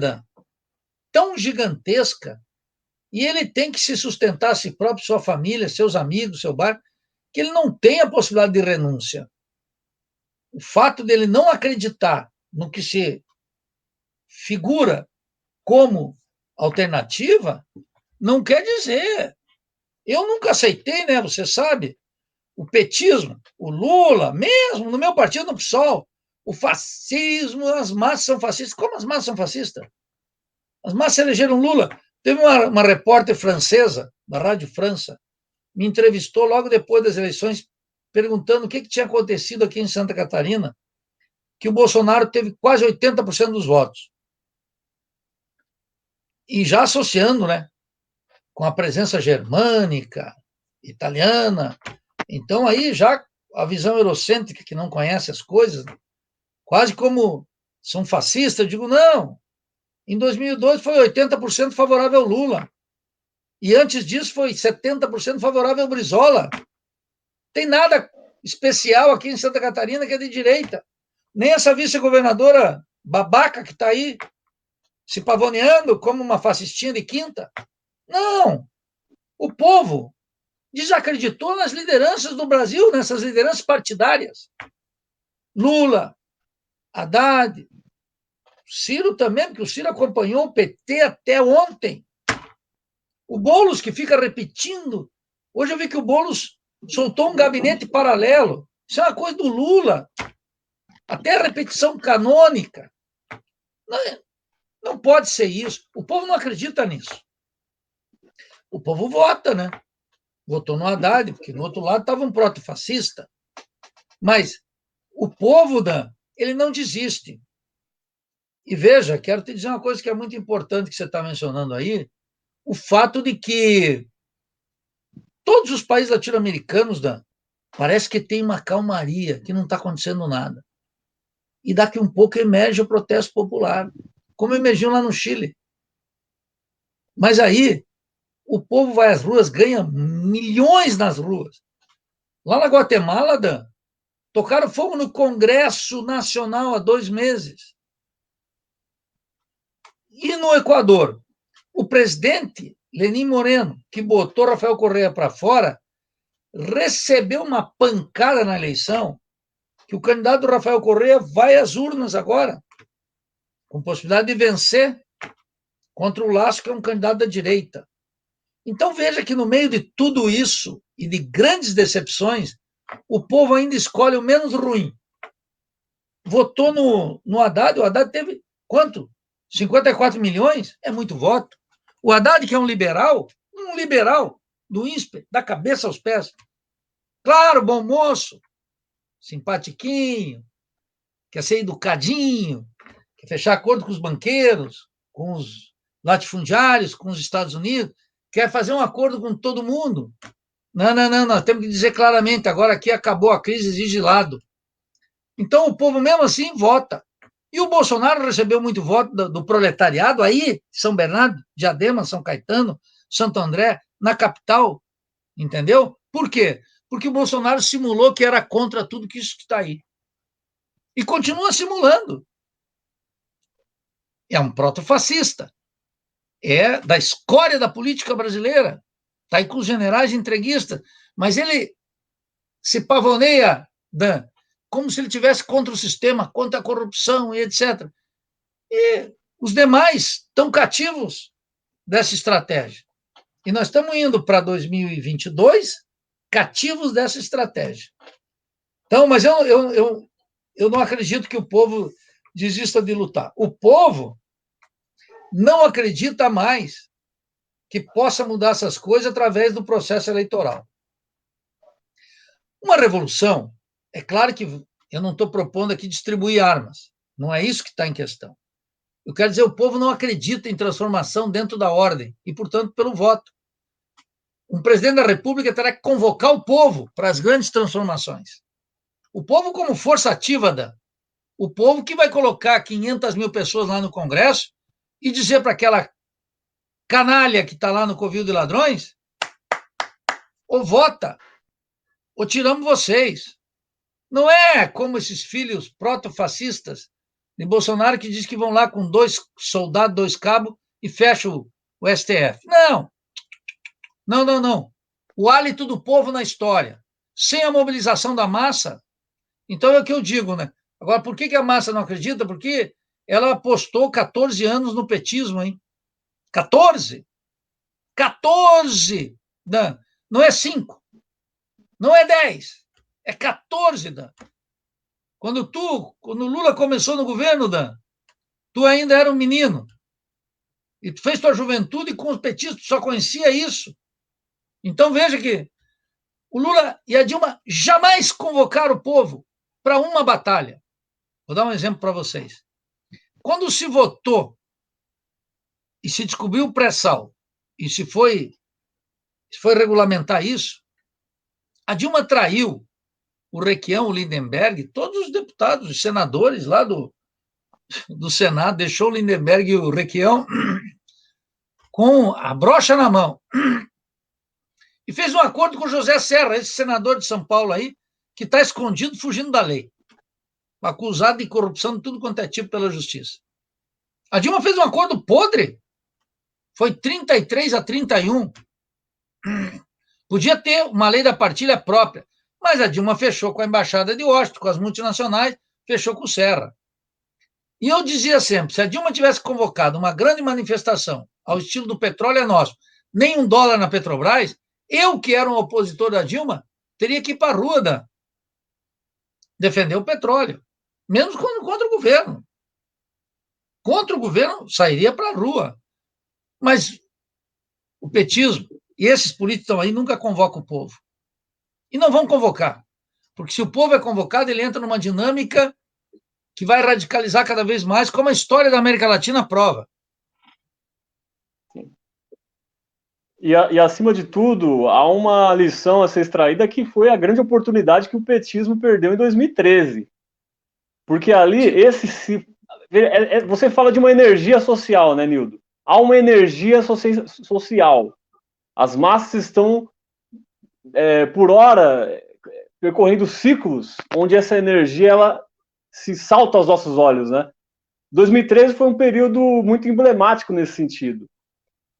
tão gigantesca, e ele tem que se sustentar a si próprio, sua família, seus amigos, seu bairro, que ele não tem a possibilidade de renúncia. O fato dele não acreditar no que se figura como alternativa não quer dizer. Eu nunca aceitei, né? Você sabe, o petismo, o Lula, mesmo no meu partido, no PSOL, o fascismo, as massas são fascistas. Como as massas são fascistas? As massas elegeram Lula. Teve uma repórter francesa, da Rádio França, me entrevistou logo depois das eleições, perguntando o que tinha acontecido aqui em Santa Catarina, que o Bolsonaro teve quase 80% dos votos. E já associando, né, com a presença germânica, italiana. Então, aí já a visão eurocêntrica, que não conhece as coisas, quase como são fascistas, eu digo, não. Em 2002 foi 80% favorável ao Lula. E antes disso foi 70% favorável ao Brizola. Tem nada especial aqui em Santa Catarina que é de direita. Nem essa vice-governadora babaca que está aí se pavoneando como uma fascistinha de quinta. Não. O povo desacreditou nas lideranças do Brasil, nessas lideranças partidárias. Lula, Haddad, Ciro também, porque o Ciro acompanhou o PT até ontem. O Boulos, que fica repetindo. Hoje eu vi que o Boulos soltou um gabinete paralelo. Isso é uma coisa do Lula. Até a repetição canônica. Não pode ser isso. O povo não acredita nisso. O povo vota, né? Votou no Haddad, porque no outro lado estava um proto-fascista. Mas o povo, ele não desiste. E veja, quero te dizer uma coisa que é muito importante que você está mencionando aí. o fato de que todos os países latino-americanos, Dan, parece que tem uma calmaria, que não está acontecendo nada. E daqui um pouco emerge o protesto popular, como emergiu lá no Chile. Mas aí o povo vai às ruas, ganha milhões nas ruas. Lá na Guatemala, Dan, tocaram fogo no Congresso Nacional há 2 meses. E no Equador, o presidente Lenín Moreno, que botou Rafael Correa para fora, recebeu uma pancada na eleição, que o candidato Rafael Correa vai às urnas agora, com possibilidade de vencer contra o Lasso, que é um candidato da direita. Então veja que no meio de tudo isso e de grandes decepções, o povo ainda escolhe o menos ruim. Votou no Haddad, o Haddad teve quanto? 54 milhões? É muito voto. O Haddad, que é um liberal do INSPE, da cabeça aos pés. Claro, bom moço, simpatiquinho, quer ser educadinho, quer fechar acordo com os banqueiros, com os latifundiários, com os Estados Unidos, quer fazer um acordo com todo mundo. Não, nós temos que dizer claramente, agora aqui acabou a crise, exige lado. Então o povo mesmo assim vota. E o Bolsonaro recebeu muito voto do proletariado aí, São Bernardo, Diadema, São Caetano, Santo André, na capital, entendeu? Por quê? Porque o Bolsonaro simulou que era contra tudo que isso que está aí. E continua simulando. É um protofascista. É da escória da política brasileira. Está aí com os generais entreguistas. Mas ele se pavoneia, Dan, como se ele tivesse contra o sistema, contra a corrupção e etc. E os demais estão cativos dessa estratégia. E nós estamos indo para 2022 cativos dessa estratégia. Então, mas eu não acredito que o povo desista de lutar. O povo não acredita mais que possa mudar essas coisas através do processo eleitoral. Uma revolução, é claro que eu não estou propondo aqui distribuir armas, não é isso que está em questão. Eu quero dizer, o povo não acredita em transformação dentro da ordem e, portanto, pelo voto. Um presidente da República terá que convocar o povo para as grandes transformações. O povo como força ativa, o povo que vai colocar 500 mil pessoas lá no Congresso e dizer para aquela canalha que está lá no covil de ladrões, ou vota, ou tiramos vocês. Não é como esses filhos protofascistas de Bolsonaro que diz que vão lá com 2 soldados, 2 cabos e fecham o STF. Não. O hálito do povo na história, sem a mobilização da massa. Então é o que eu digo, né? Agora, por que a massa não acredita? Porque ela apostou 14 anos no petismo, hein? 14! 14! Dan. Não é 5, não é 10, é 14, Dan. Quando o Lula começou no governo, Dan, tu ainda era um menino. E tu fez tua juventude com os petistas, tu só conhecia isso. Então veja que o Lula e a Dilma jamais convocaram o povo para uma batalha. Vou dar um exemplo para vocês. Quando se votou e se descobriu o pré-sal e se foi regulamentar isso, a Dilma traiu o Requião, o Lindenberg, todos os deputados, os senadores lá do Senado, deixou o Lindenberg e o Requião com a brocha na mão. E fez um acordo com o José Serra, esse senador de São Paulo aí, que está escondido, fugindo da lei, acusado de corrupção de tudo quanto é tipo pela justiça. A Dilma fez um acordo podre, foi 33-31. Podia ter uma lei da partilha própria, mas a Dilma fechou com a Embaixada de Washington, com as multinacionais, fechou com o Serra. E eu dizia sempre, se a Dilma tivesse convocado uma grande manifestação ao estilo do petróleo é nosso, nem $1 na Petrobras, eu, que era um opositor da Dilma, teria que ir para a rua defender o petróleo, mesmo contra o governo. Contra o governo, sairia para a rua. Mas o petismo e esses políticos estão aí nunca convocam o povo. E não vão convocar, porque se o povo é convocado, ele entra numa dinâmica que vai radicalizar cada vez mais, como a história da América Latina prova. E acima de tudo, há uma lição a ser extraída que foi a grande oportunidade que o petismo perdeu em 2013. Porque ali, você fala de uma energia social, né, Nildo? Há uma energia social. As massas estão, por hora, percorrendo ciclos onde essa energia ela se salta aos nossos olhos, né? 2013 foi um período muito emblemático nesse sentido.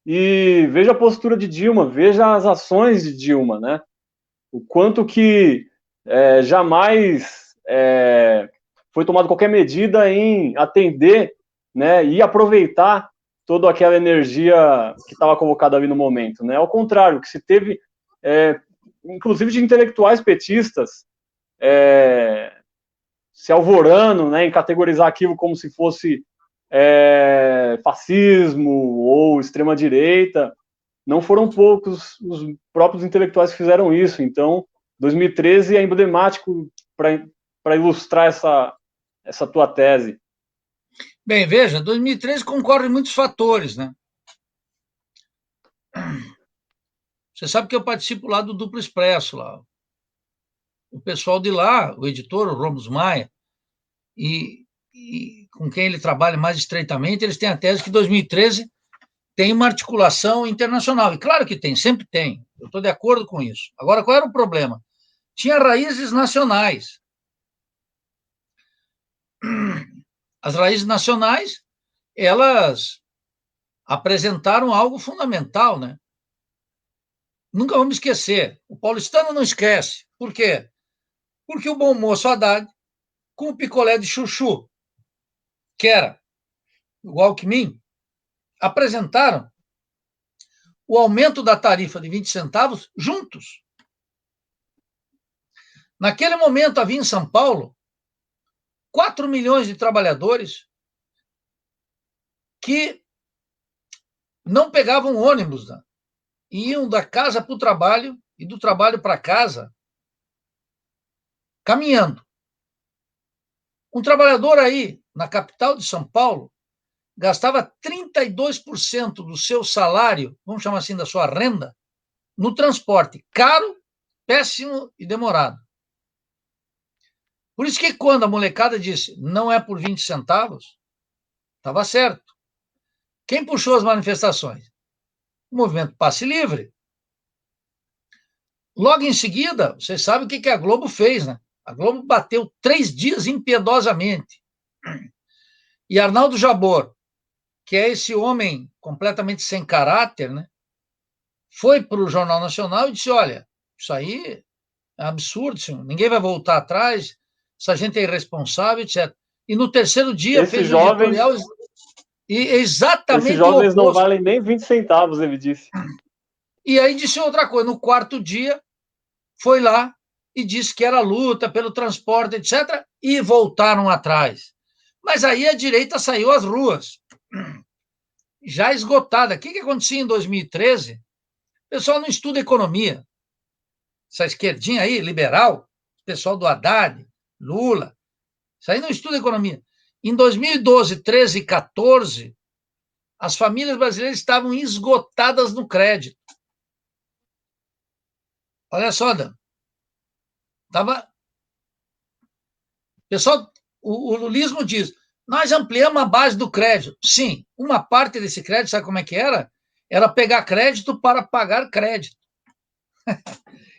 E veja a postura de Dilma, veja as ações de Dilma, né? O quanto que jamais foi tomada qualquer medida em atender, né, e aproveitar toda aquela energia que estava colocada ali no momento, né? Ao contrário, que se teve, inclusive de intelectuais petistas, se alvorando, né, em categorizar aquilo como se fosse fascismo ou extrema-direita. Não foram poucos os próprios intelectuais que fizeram isso. Então, 2013 é emblemático para ilustrar essa tua tese. Bem, veja, 2013 concorre muitos fatores, né? Você sabe que eu participo lá do Duplo Expresso, lá. O pessoal de lá, o editor, o Ramos Maia, e com quem ele trabalha mais estreitamente, eles têm a tese que 2013 tem uma articulação internacional. E claro que tem, sempre tem. Eu estou de acordo com isso. Agora, qual era o problema? Tinha raízes nacionais. As raízes nacionais, elas apresentaram algo fundamental, né? Nunca vamos esquecer. O paulistano não esquece. Por quê? Porque o bom moço Haddad, com o picolé de chuchu, que era o Alckmin, apresentaram o aumento da tarifa de 20 centavos juntos. Naquele momento havia em São Paulo 4 milhões de trabalhadores que não pegavam ônibus, né? Iam da casa para o trabalho e do trabalho para casa caminhando. Um trabalhador aí, na capital de São Paulo, gastava 32% do seu salário, vamos chamar assim, da sua renda, no transporte. Caro, péssimo e demorado. Por isso que quando a molecada disse não é por 20 centavos, estava certo. Quem puxou as manifestações? O movimento Passe Livre. Logo em seguida, vocês sabem o que a Globo fez, né? A Globo bateu 3 dias impiedosamente. E Arnaldo Jabor, que é esse homem completamente sem caráter, né? Foi para o Jornal Nacional e disse, olha, isso aí é absurdo, senhor. Ninguém vai voltar atrás, essa gente é irresponsável, etc. E no terceiro dia Esses fez um jovens, editorial e esses exatamente o jovens não oposto. valem nem 20 centavos, ele disse. E aí disse outra coisa. No quarto dia, foi lá e disse que era luta pelo transporte, etc. E voltaram atrás. Mas aí a direita saiu às ruas, já esgotada. O que acontecia em 2013? O pessoal não estuda economia. Essa esquerdinha aí, liberal, pessoal do Haddad, Lula, isso aí não estuda economia. Em 2012, 13 e 14, as famílias brasileiras estavam esgotadas no crédito. Olha só, Dan. Tava... Pessoal, o lulismo diz, nós ampliamos a base do crédito. Sim, uma parte desse crédito, sabe como é que era? Era pegar crédito para pagar crédito.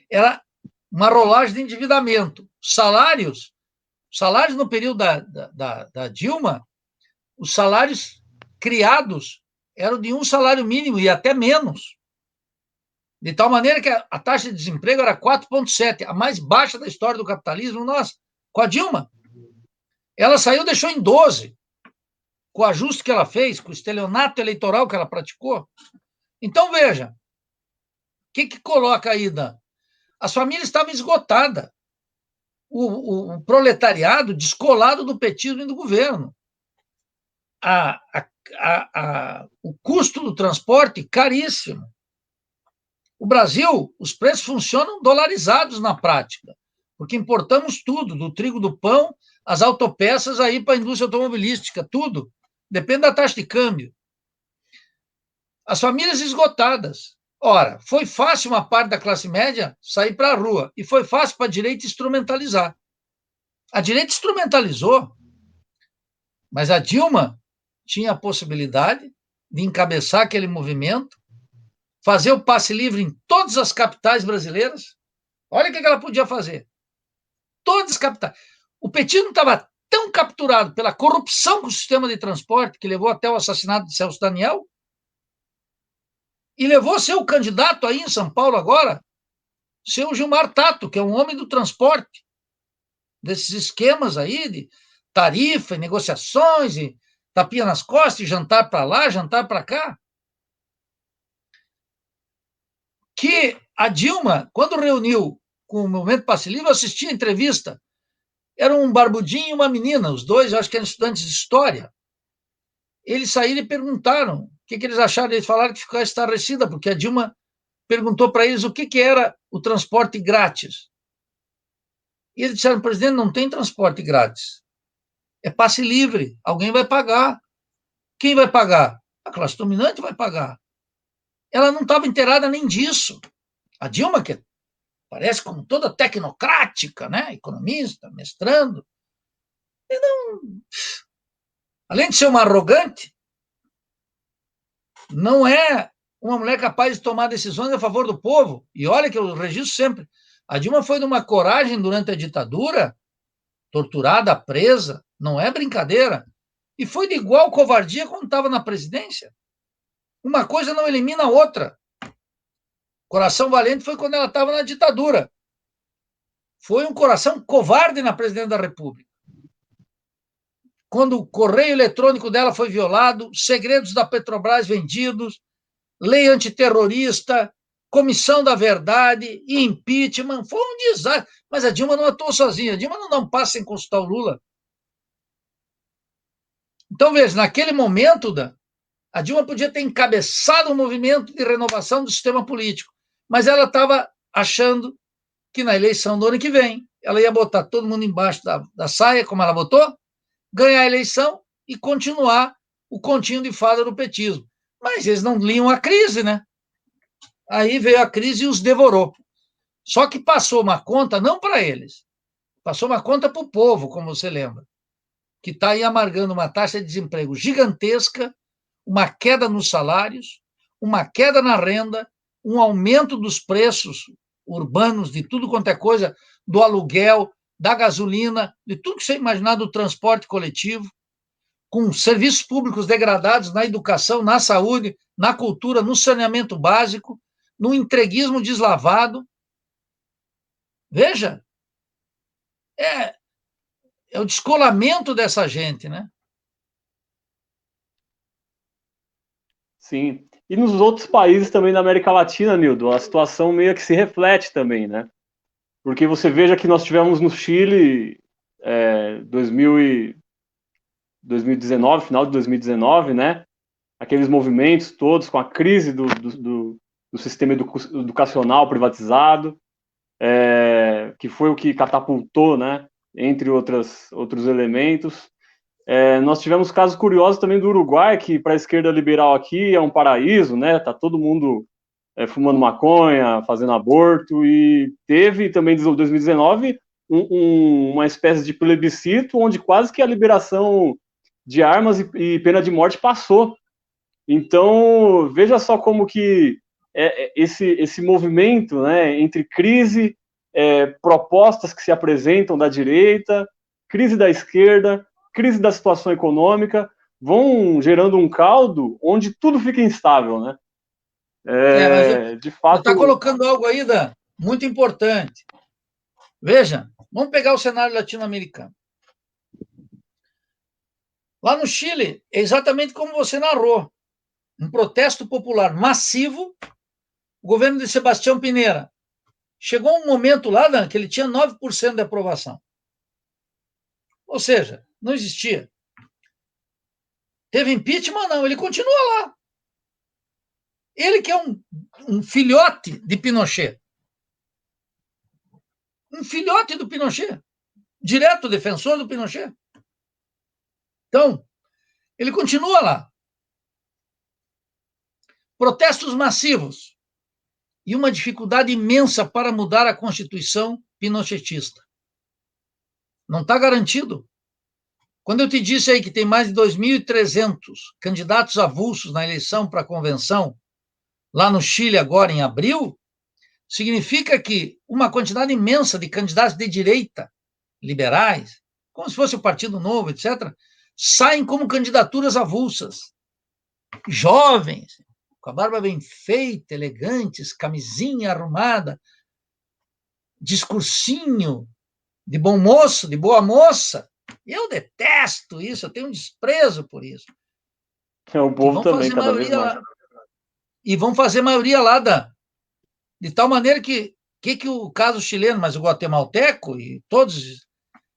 Era uma rolagem de endividamento. Salários no período da Dilma, os salários criados eram de um salário mínimo e até menos. De tal maneira que a taxa de desemprego era 4,7, a mais baixa da história do capitalismo, nossa, com a Dilma. Ela saiu e deixou em 12, com o ajuste que ela fez, com o estelionato eleitoral que ela praticou. Então, veja, o que coloca aí, Dan? As famílias estavam esgotadas. O proletariado descolado do petismo e do governo. O custo do transporte caríssimo. O Brasil, os preços funcionam dolarizados na prática, porque importamos tudo, do trigo, do pão, as autopeças aí para a indústria automobilística, tudo. Depende da taxa de câmbio. As famílias esgotadas. Ora, foi fácil uma parte da classe média sair para a rua, e foi fácil para a direita instrumentalizar. A direita instrumentalizou, mas a Dilma tinha a possibilidade de encabeçar aquele movimento, fazer o passe livre em todas as capitais brasileiras. Olha o que ela podia fazer. Todas as capitais. O petismo estava tão capturado pela corrupção com o sistema de transporte, que levou até o assassinato de Celso Daniel, e levou seu candidato aí em São Paulo agora, seu Gilmar Tato, que é um homem do transporte, desses esquemas aí de tarifa e negociações, e tapinha nas costas, e jantar para lá, jantar para cá. Que a Dilma, quando reuniu com o Movimento Passe Livre, eu assisti a entrevista, era um barbudinho e uma menina, os dois, eu acho que eram estudantes de história. Eles saíram e perguntaram o que eles acharam. Eles falaram que ficou estarrecida, porque a Dilma perguntou para eles o que era o transporte grátis. E eles disseram, presidente, não tem transporte grátis. É passe livre, alguém vai pagar. Quem vai pagar? A classe dominante vai pagar. Ela não estava inteirada nem disso. A Dilma, que parece como toda tecnocrática, né? Economista, mestrando, e não, além de ser uma arrogante, não é uma mulher capaz de tomar decisões a favor do povo. E olha que eu registro sempre, a Dilma foi de uma coragem durante a ditadura, torturada, presa, não é brincadeira, e foi de igual covardia quando estava na presidência. Uma coisa não elimina a outra. Coração valente foi quando ela estava na ditadura. Foi um coração covarde na presidente da República. Quando o correio eletrônico dela foi violado, segredos da Petrobras vendidos, lei antiterrorista, comissão da verdade e impeachment, foi um desastre. Mas a Dilma não atuou sozinha, a Dilma não dá um passo sem consultar o Lula. Então, veja, naquele momento, a Dilma podia ter encabeçado um movimento de renovação do sistema político, mas ela estava achando que na eleição do ano que vem ela ia botar todo mundo embaixo da saia, como ela botou, ganhar a eleição e continuar o continho de fada do petismo. Mas eles não liam a crise, né? Aí veio a crise e os devorou. Só que passou uma conta, não para eles, passou uma conta para o povo, como você lembra, que está aí amargando uma taxa de desemprego gigantesca, uma queda nos salários, uma queda na renda, um aumento dos preços urbanos de tudo quanto é coisa, do aluguel, da gasolina, de tudo que você imaginar do transporte coletivo, com serviços públicos degradados na educação, na saúde, na cultura, no saneamento básico, no entreguismo deslavado. Veja, é o descolamento dessa gente, né? Sim. E nos outros países também da América Latina, Nildo, a situação meio que se reflete também, né? Porque você veja que nós tivemos no Chile 2019, final de 2019, né? Aqueles movimentos todos com a crise do sistema educacional privatizado, que foi o que catapultou, né? Entre outros elementos. Nós tivemos casos curiosos também do Uruguai, que para a esquerda liberal aqui é um paraíso, né? Tá todo mundo fumando maconha, fazendo aborto, e teve também em 2019 uma espécie de plebiscito onde quase que a liberação de armas e pena de morte passou. Então, veja só como que esse movimento, né, entre crise, propostas que se apresentam da direita, crise da esquerda, crise da situação econômica, vão gerando um caldo onde tudo fica instável, né? Mas De você está fato. colocando algo aí, Dan, muito importante. Veja, vamos pegar o cenário latino-americano. Lá no Chile, é exatamente como você narrou. Um protesto popular massivo, o governo de Sebastião Pinera. Chegou um momento lá, Dan, que ele tinha 9% de aprovação. Ou seja, não existia. Teve impeachment? Não, ele continua lá. Ele que é um filhote de Pinochet. Um filhote do Pinochet. Direto defensor do Pinochet. Então, ele continua lá. Protestos massivos. e uma dificuldade imensa para mudar a Constituição pinochetista. Não está garantido. Quando eu te disse aí que tem mais de 2.300 candidatos avulsos na eleição para a convenção, lá no Chile agora em abril, significa que uma quantidade imensa de candidatos de direita, liberais, como se fosse o Partido Novo, etc., saem como candidaturas avulsas. Jovens, com a barba bem feita, elegantes, camisinha arrumada, discursinho de bom moço, de boa moça. Eu detesto isso, eu tenho um desprezo por isso. O povo também, cada vez mais. E vão fazer maioria lá de tal maneira que o caso chileno, mas o guatemalteco e todos,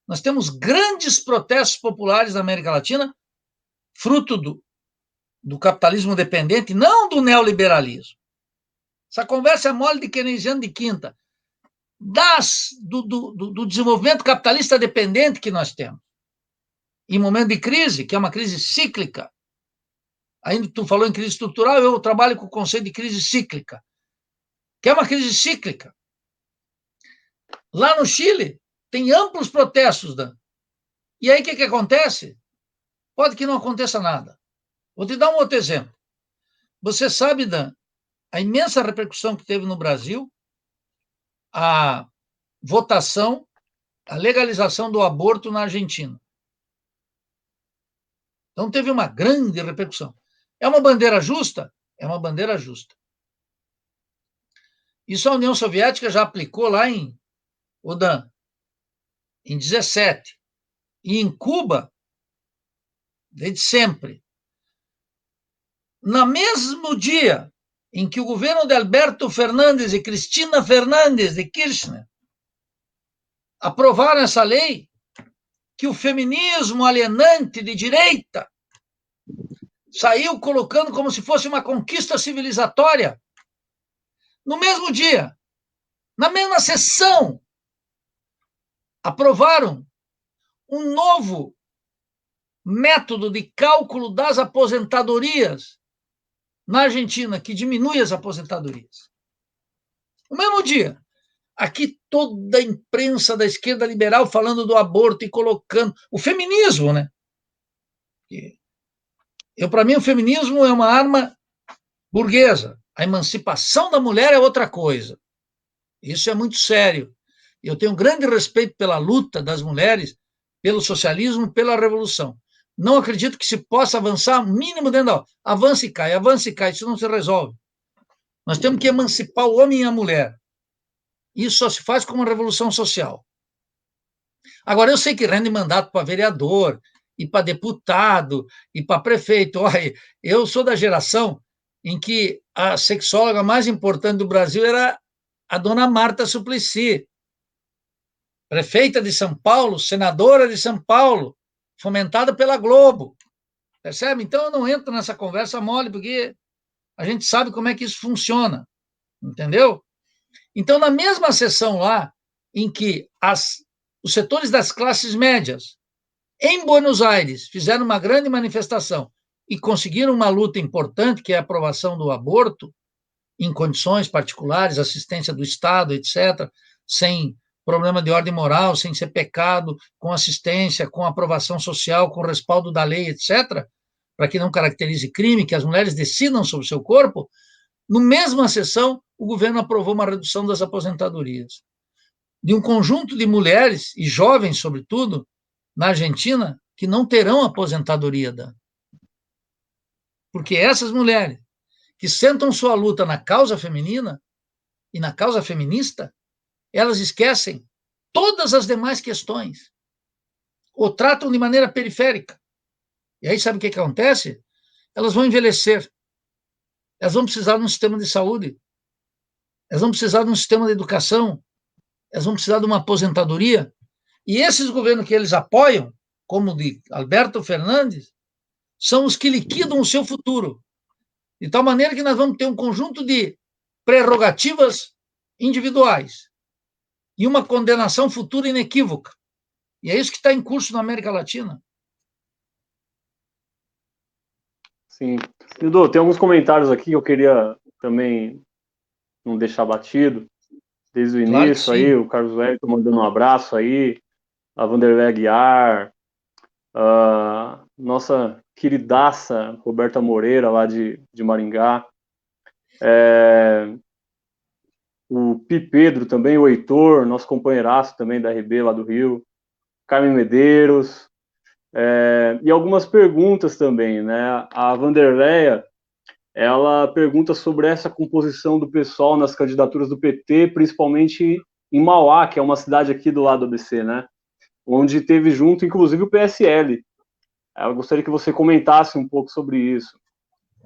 nós temos grandes protestos populares na América Latina, fruto do capitalismo dependente, não do neoliberalismo. Essa conversa é mole de keynesiano de quinta. Do desenvolvimento capitalista dependente que nós temos. Em momento de crise, que é uma crise cíclica, ainda tu falou em crise estrutural, eu trabalho com o conceito de crise cíclica, que é uma crise cíclica. Lá no Chile, tem amplos protestos, Dan. E aí, o que acontece? Pode que não aconteça nada. Vou te dar um outro exemplo. Você sabe, Dan, a imensa repercussão que teve no Brasil a votação, a legalização do aborto na Argentina. Então, teve uma grande repercussão. É uma bandeira justa? É uma bandeira justa. Isso a União Soviética já aplicou lá em 17. E em Cuba, desde sempre. No mesmo dia em que o governo de Alberto Fernandes e Cristina Fernandes de Kirchner aprovaram essa lei, que o feminismo alienante de direita saiu colocando como se fosse uma conquista civilizatória. No mesmo dia, na mesma sessão, aprovaram um novo método de cálculo das aposentadorias na Argentina, que diminui as aposentadorias. No mesmo dia, aqui toda a imprensa da esquerda liberal falando do aborto e colocando o feminismo, né? Para mim, o feminismo é uma arma burguesa. A emancipação da mulher é outra coisa. Isso é muito sério. Eu tenho grande respeito pela luta das mulheres, pelo socialismo, pela revolução. Não acredito que se possa avançar mínimo dentro da... Avança e cai, isso não se resolve. Nós temos que emancipar o homem e a mulher. Isso só se faz com uma revolução social. Agora, eu sei que rende mandato para vereador, e para deputado, e para prefeito. Olha, eu sou da geração em que a sexóloga mais importante do Brasil era a dona Marta Suplicy, prefeita de São Paulo, senadora de São Paulo, fomentada pela Globo. Percebe? Então, eu não entro nessa conversa mole, porque a gente sabe como é que isso funciona. Entendeu? Então, na mesma sessão lá, em que os setores das classes médias, em Buenos Aires, fizeram uma grande manifestação e conseguiram uma luta importante, que é a aprovação do aborto, em condições particulares, assistência do Estado, etc., sem problema de ordem moral, sem ser pecado, com assistência, com aprovação social, com respaldo da lei, etc., para que não caracterize crime, que as mulheres decidam sobre o seu corpo. No mesma sessão, o governo aprovou uma redução das aposentadorias de um conjunto de mulheres, e jovens, sobretudo, na Argentina, que não terão aposentadoria. Porque essas mulheres que sentam sua luta na causa feminina e na causa feminista, elas esquecem todas as demais questões, ou tratam de maneira periférica. E aí, sabe o que acontece? Elas vão envelhecer, elas vão precisar de um sistema de saúde, elas vão precisar de um sistema de educação, elas vão precisar de uma aposentadoria, e esses governos que eles apoiam, como o de Alberto Fernandes, são os que liquidam o seu futuro, de tal maneira que nós vamos ter um conjunto de prerrogativas individuais e uma condenação futura inequívoca. E é isso que está em curso na América Latina. Sim. Dudu, tem alguns comentários aqui que eu queria também não deixar batido. Desde o Claro que início aí, sim. o Carlos Wellington mandando um abraço aí, a Vanderlei Aguiar, a nossa queridaça Roberta Moreira, lá de Maringá, o Pi Pedro também, o Heitor, nosso companheiraço também da RB lá do Rio, Carmen Medeiros, e algumas perguntas também, né? A Vanderleia, ela pergunta sobre essa composição do pessoal nas candidaturas do PT, principalmente em Mauá, que é uma cidade aqui do lado do ABC, né? Onde teve junto, inclusive, o PSL. Eu gostaria que você comentasse um pouco sobre isso.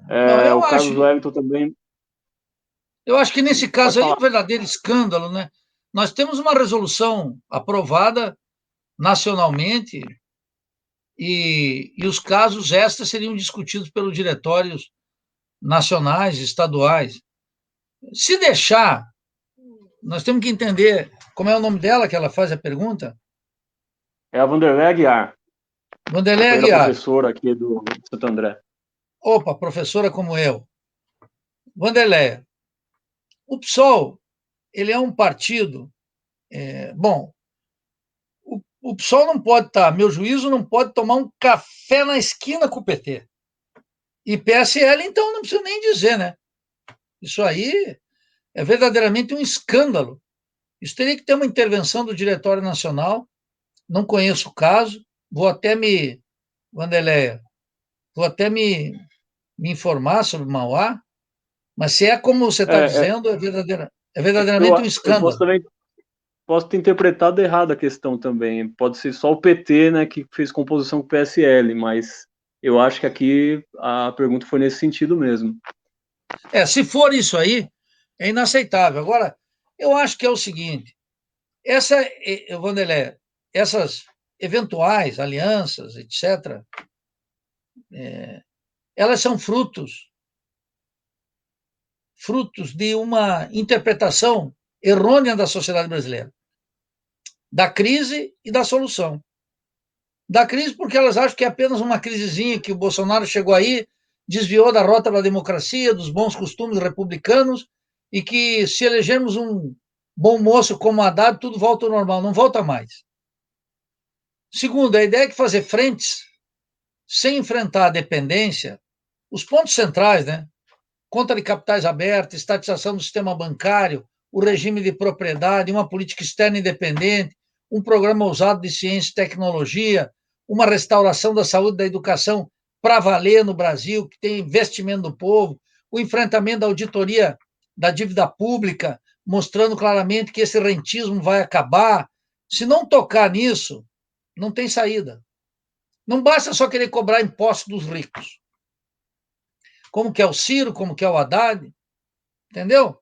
Não, O Carlos Wellington também. eu acho que nesse Pode caso aí é falar. um verdadeiro escândalo, né? Nós temos uma resolução aprovada nacionalmente e os casos extras seriam discutidos pelos diretórios nacionais, estaduais. Se deixar, nós temos que entender como é o nome dela que ela faz a pergunta. É a Vanderlei Aguiar, Vanderlei companheira Aguiar. professora aqui do Santo André. Opa, professora como eu. Vanderlei, o PSOL, ele é um partido, bom, o PSOL não pode estar, meu juízo, não pode tomar um café na esquina com o PT. E PSL, então, não preciso nem dizer, né? Isso aí é verdadeiramente um escândalo. Isso teria que ter uma intervenção do Diretório Nacional. Não conheço o caso. Vou até me, Vanderleia, vou até me informar sobre Mauá. Mas se é como você está É, é, dizendo, é verdadeiramente um eu posso escândalo. também posso ter interpretado errado a questão também. Pode ser só o PT, né, que fez composição com o PSL, mas eu acho que aqui a pergunta foi nesse sentido mesmo. Se for isso aí, é inaceitável. Agora, eu acho que é o seguinte: Vanderlei, essas eventuais alianças, etc., elas são frutos de uma interpretação errônea da sociedade brasileira, da crise e da solução. Da crise porque elas acham que é apenas uma crisezinha que o Bolsonaro chegou aí, desviou da rota da democracia, dos bons costumes republicanos, e que se elegermos um bom moço como Haddad, tudo volta ao normal. Não volta mais. Segundo, a ideia é que fazer frentes sem enfrentar a dependência, os pontos centrais, né? Conta de capitais abertas, estatização do sistema bancário, o regime de propriedade, uma política externa independente, um programa ousado de ciência e tecnologia, uma restauração da saúde e da educação para valer no Brasil, que tem investimento do povo, o enfrentamento da auditoria da dívida pública, mostrando claramente que esse rentismo vai acabar. Se não tocar nisso, não tem saída. Não basta só querer cobrar impostos dos ricos. Como que é o Ciro, como que é o Haddad, entendeu?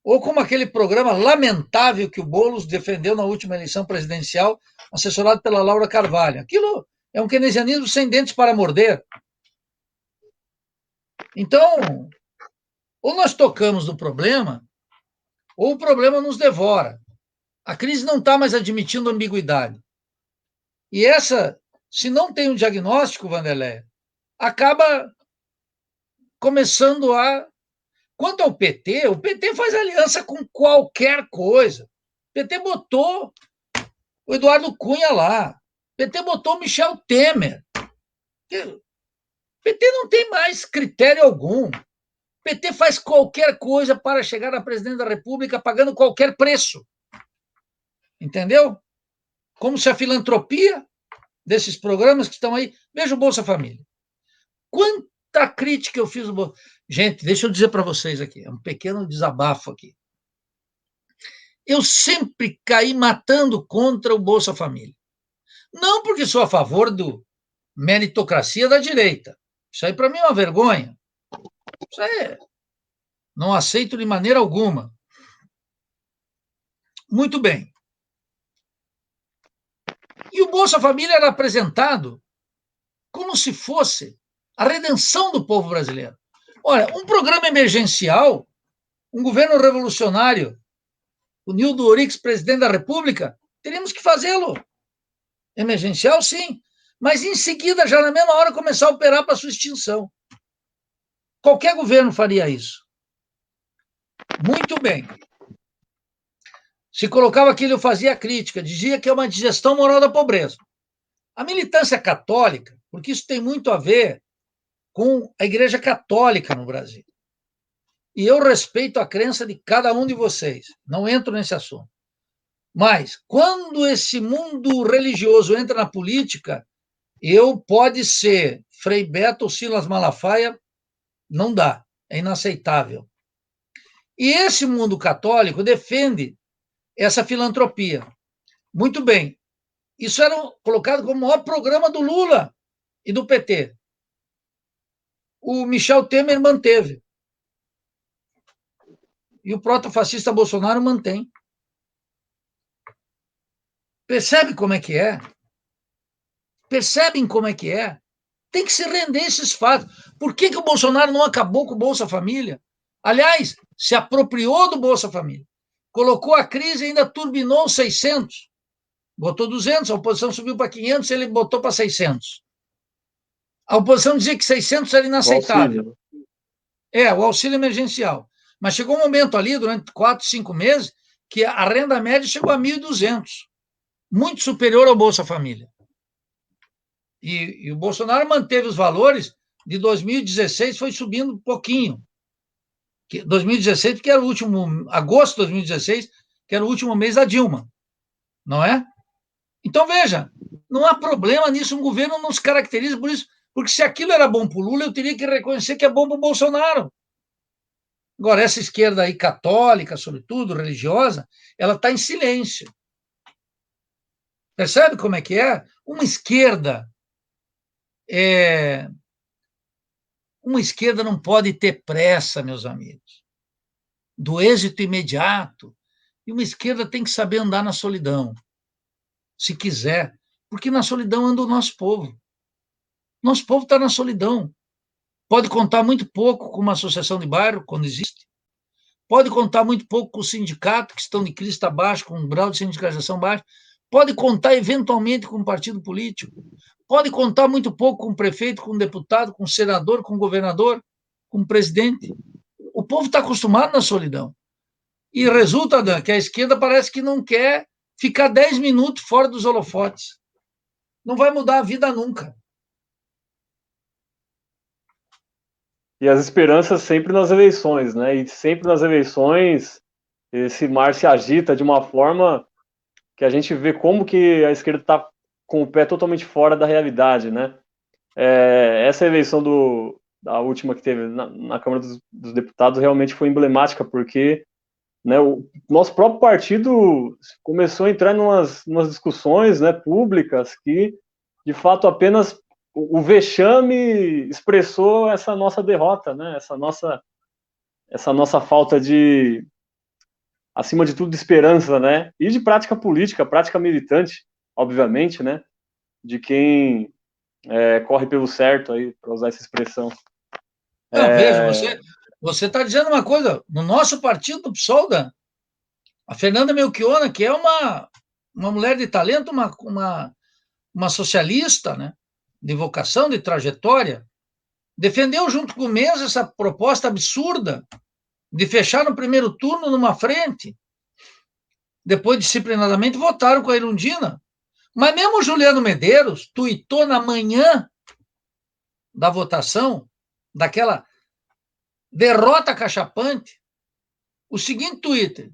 Ou como aquele programa lamentável que o Boulos defendeu na última eleição presidencial, assessorado pela Laura Carvalho. Aquilo é um keynesianismo sem dentes para morder. Então, ou nós tocamos no problema, ou o problema nos devora. A crise não está mais admitindo ambiguidade. E essa, se não tem um diagnóstico, Vanderlei, acaba começando a. Quanto ao PT, o PT faz aliança com qualquer coisa. O PT botou o Eduardo Cunha lá. O PT botou o Michel Temer. O PT não tem mais critério algum. O PT faz qualquer coisa para chegar à presidência da República pagando qualquer preço. Entendeu? Como se a filantropia desses programas que estão aí. Veja o Bolsa Família. Quanta crítica eu fiz do Bolsa. Gente, deixa eu dizer para vocês aqui, é um pequeno desabafo aqui. Eu sempre caí matando contra o Bolsa Família. Não porque sou a favor do meritocracia da direita. Isso aí para mim é uma vergonha. Isso aí não aceito de maneira alguma. Muito bem. E o Bolsa Família era apresentado como se fosse a redenção do povo brasileiro. Olha, um programa emergencial, um governo revolucionário, o Nildo Orix, presidente da República, teríamos que fazê-lo. Emergencial, sim, mas em seguida, já na mesma hora, começar a operar para sua extinção. Qualquer governo faria isso. Muito bem. Se colocava aquilo, eu fazia crítica, dizia que é uma digestão moral da pobreza. A militância católica, porque isso tem muito a ver com a Igreja Católica no Brasil. E eu respeito a crença de cada um de vocês, não entro nesse assunto. Mas, quando esse mundo religioso entra na política, pode ser Frei Beto ou Silas Malafaia, não dá, é inaceitável. E esse mundo católico defende essa filantropia. Muito bem, isso era colocado como o maior programa do Lula e do PT. O Michel Temer manteve. E o protofascista Bolsonaro mantém. Percebe como é que é? Percebem como é que é? Tem que se render a esses fatos. Por que o Bolsonaro não acabou com o Bolsa Família? Aliás, se apropriou do Bolsa Família. Colocou a crise e ainda turbinou 600. Botou 200, a oposição subiu para 500, ele botou para 600. A oposição dizia que 600 era inaceitável. O auxílio emergencial. Mas chegou um momento ali, durante 4, 5 meses, que a renda média chegou a 1.200, muito superior ao Bolsa Família. E o Bolsonaro manteve os valores de 2016, foi subindo um pouquinho. 2016, que era o último, agosto de 2016, que era o último mês da Dilma, não é? Então, veja, não há problema nisso, um governo não se caracteriza por isso, porque se aquilo era bom para o Lula, eu teria que reconhecer que é bom para o Bolsonaro. Agora, essa esquerda aí, católica, sobretudo, religiosa, ela está em silêncio. Percebe como é que é? Uma esquerda não pode ter pressa, meus amigos, do êxito imediato. E uma esquerda tem que saber andar na solidão, se quiser, porque na solidão anda o nosso povo. Nosso povo está na solidão. Pode contar muito pouco com uma associação de bairro, quando existe. Pode contar muito pouco com o sindicato, que estão de crista abaixo, com um grau de sindicalização baixo. Pode contar, eventualmente, com um partido político. Pode contar muito pouco com o prefeito, com o deputado, com o senador, com o governador, com o presidente. O povo está acostumado na solidão. E resulta, Dan, que a esquerda parece que não quer ficar 10 minutos fora dos holofotes. Não vai mudar a vida nunca. E as esperanças sempre nas eleições, né? E sempre nas eleições esse mar se agita de uma forma que a gente vê como que a esquerda está com o pé totalmente fora da realidade, né? Essa eleição da última que teve na Câmara dos Deputados realmente foi emblemática, porque, né, o nosso próprio partido começou a entrar em umas discussões, né, públicas que, de fato, apenas o vexame expressou essa nossa derrota, né, essa nossa falta de, acima de tudo, de esperança, né, e de prática política, prática militante, obviamente, né, de quem corre pelo certo, aí, para usar essa expressão. Não, veja, você está dizendo uma coisa, no nosso partido, do PSOL, a Fernanda Melchiona, que é uma mulher de talento, uma socialista, né, de vocação, de trajetória, defendeu junto com o Mesa essa proposta absurda de fechar no primeiro turno numa frente. Depois, disciplinadamente, votaram com a Erundina. Mas mesmo o Juliano Medeiros tuitou na manhã da votação, daquela derrota cachapante, o seguinte Twitter: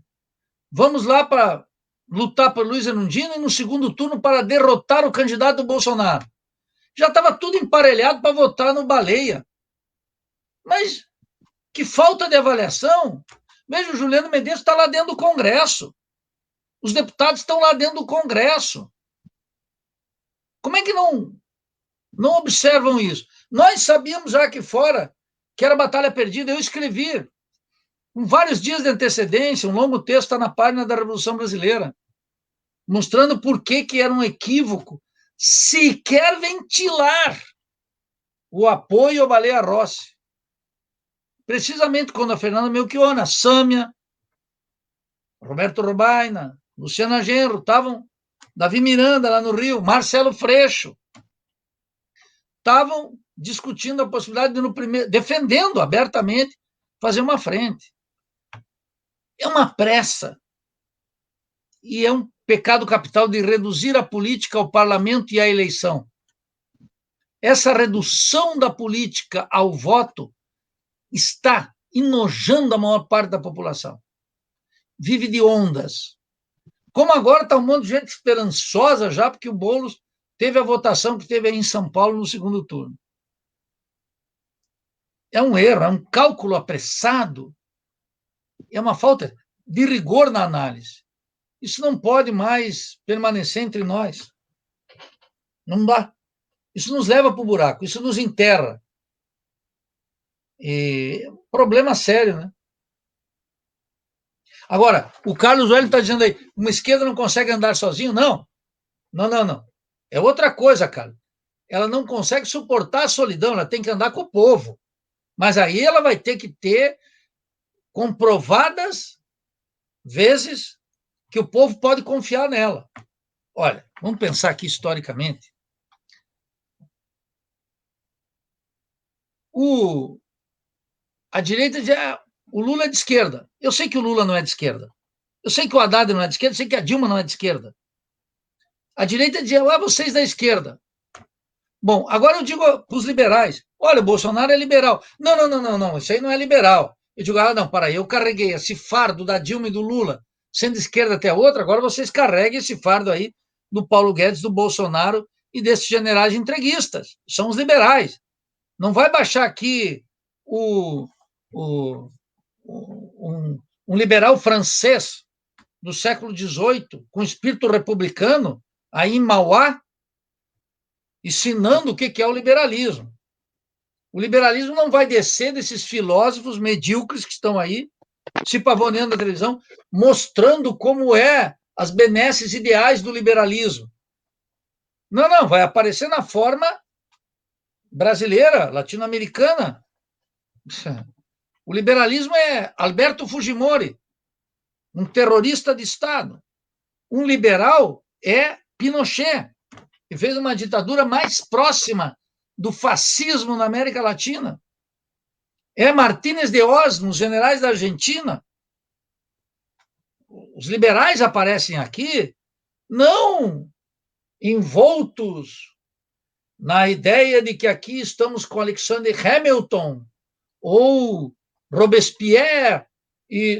vamos lá para lutar por Luiz Erundina e no segundo turno para derrotar o candidato do Bolsonaro. Já estava tudo emparelhado para votar no Baleia. Mas que falta de avaliação. Veja, o Juliano Medeiros está lá dentro do Congresso. Os deputados estão lá dentro do Congresso. Como é que não observam isso? Nós sabíamos já aqui fora que era batalha perdida. Eu escrevi com vários dias de antecedência, um longo texto está na página da Revolução Brasileira, mostrando por que era um equívoco sequer ventilar o apoio ao Baleia Rossi. Precisamente quando a Fernanda Melchiona, Sâmia, Roberto Robaina, Luciana Genro, estavam, Davi Miranda lá no Rio, Marcelo Freixo, estavam discutindo a possibilidade de, no primeiro, defendendo abertamente, fazer uma frente. É uma pressa e é um pecado capital de reduzir a política ao parlamento e à eleição. Essa redução da política ao voto está enojando a maior parte da população. Vive de ondas. Como agora está um monte de gente esperançosa já, porque o Boulos teve a votação que teve aí em São Paulo no segundo turno. É um erro, é um cálculo apressado, é uma falta de rigor na análise. Isso não pode mais permanecer entre nós. Não dá. Isso nos leva para o buraco, isso nos enterra. E problema sério, né? Agora, o Carlos Wellington está dizendo aí, uma esquerda não consegue andar sozinho? Não. Não, não, não. É outra coisa, cara. Ela não consegue suportar a solidão, ela tem que andar com o povo. Mas aí ela vai ter que ter comprovadas vezes que o povo pode confiar nela. Olha, vamos pensar aqui historicamente. A direita diz, o Lula é de esquerda. Eu sei que o Lula não é de esquerda. Eu sei que o Haddad não é de esquerda, eu sei que a Dilma não é de esquerda. A direita diz, vocês da esquerda. Bom, agora eu digo para os liberais, olha, o Bolsonaro é liberal. Não, não, não, não, não, isso aí não é liberal. Eu digo, não, para aí, eu carreguei esse fardo da Dilma e do Lula, sendo esquerda até a outra, agora vocês carreguem esse fardo aí do Paulo Guedes, do Bolsonaro e desses generais entreguistas. São os liberais. Não vai baixar aqui um liberal francês do século XVIII, com espírito republicano, aí em Mauá, ensinando o que é o liberalismo. O liberalismo não vai descer desses filósofos medíocres que estão aí, se pavoneando na televisão, mostrando como é as benesses ideais do liberalismo. Não, não, vai aparecer na forma brasileira, latino-americana. O liberalismo é Alberto Fujimori, um terrorista de Estado. Um liberal é Pinochet, que fez uma ditadura mais próxima do fascismo na América Latina. É Martínez de Oz, nos generais da Argentina. Os liberais aparecem aqui não envoltos na ideia de que aqui estamos com Alexander Hamilton ou Robespierre.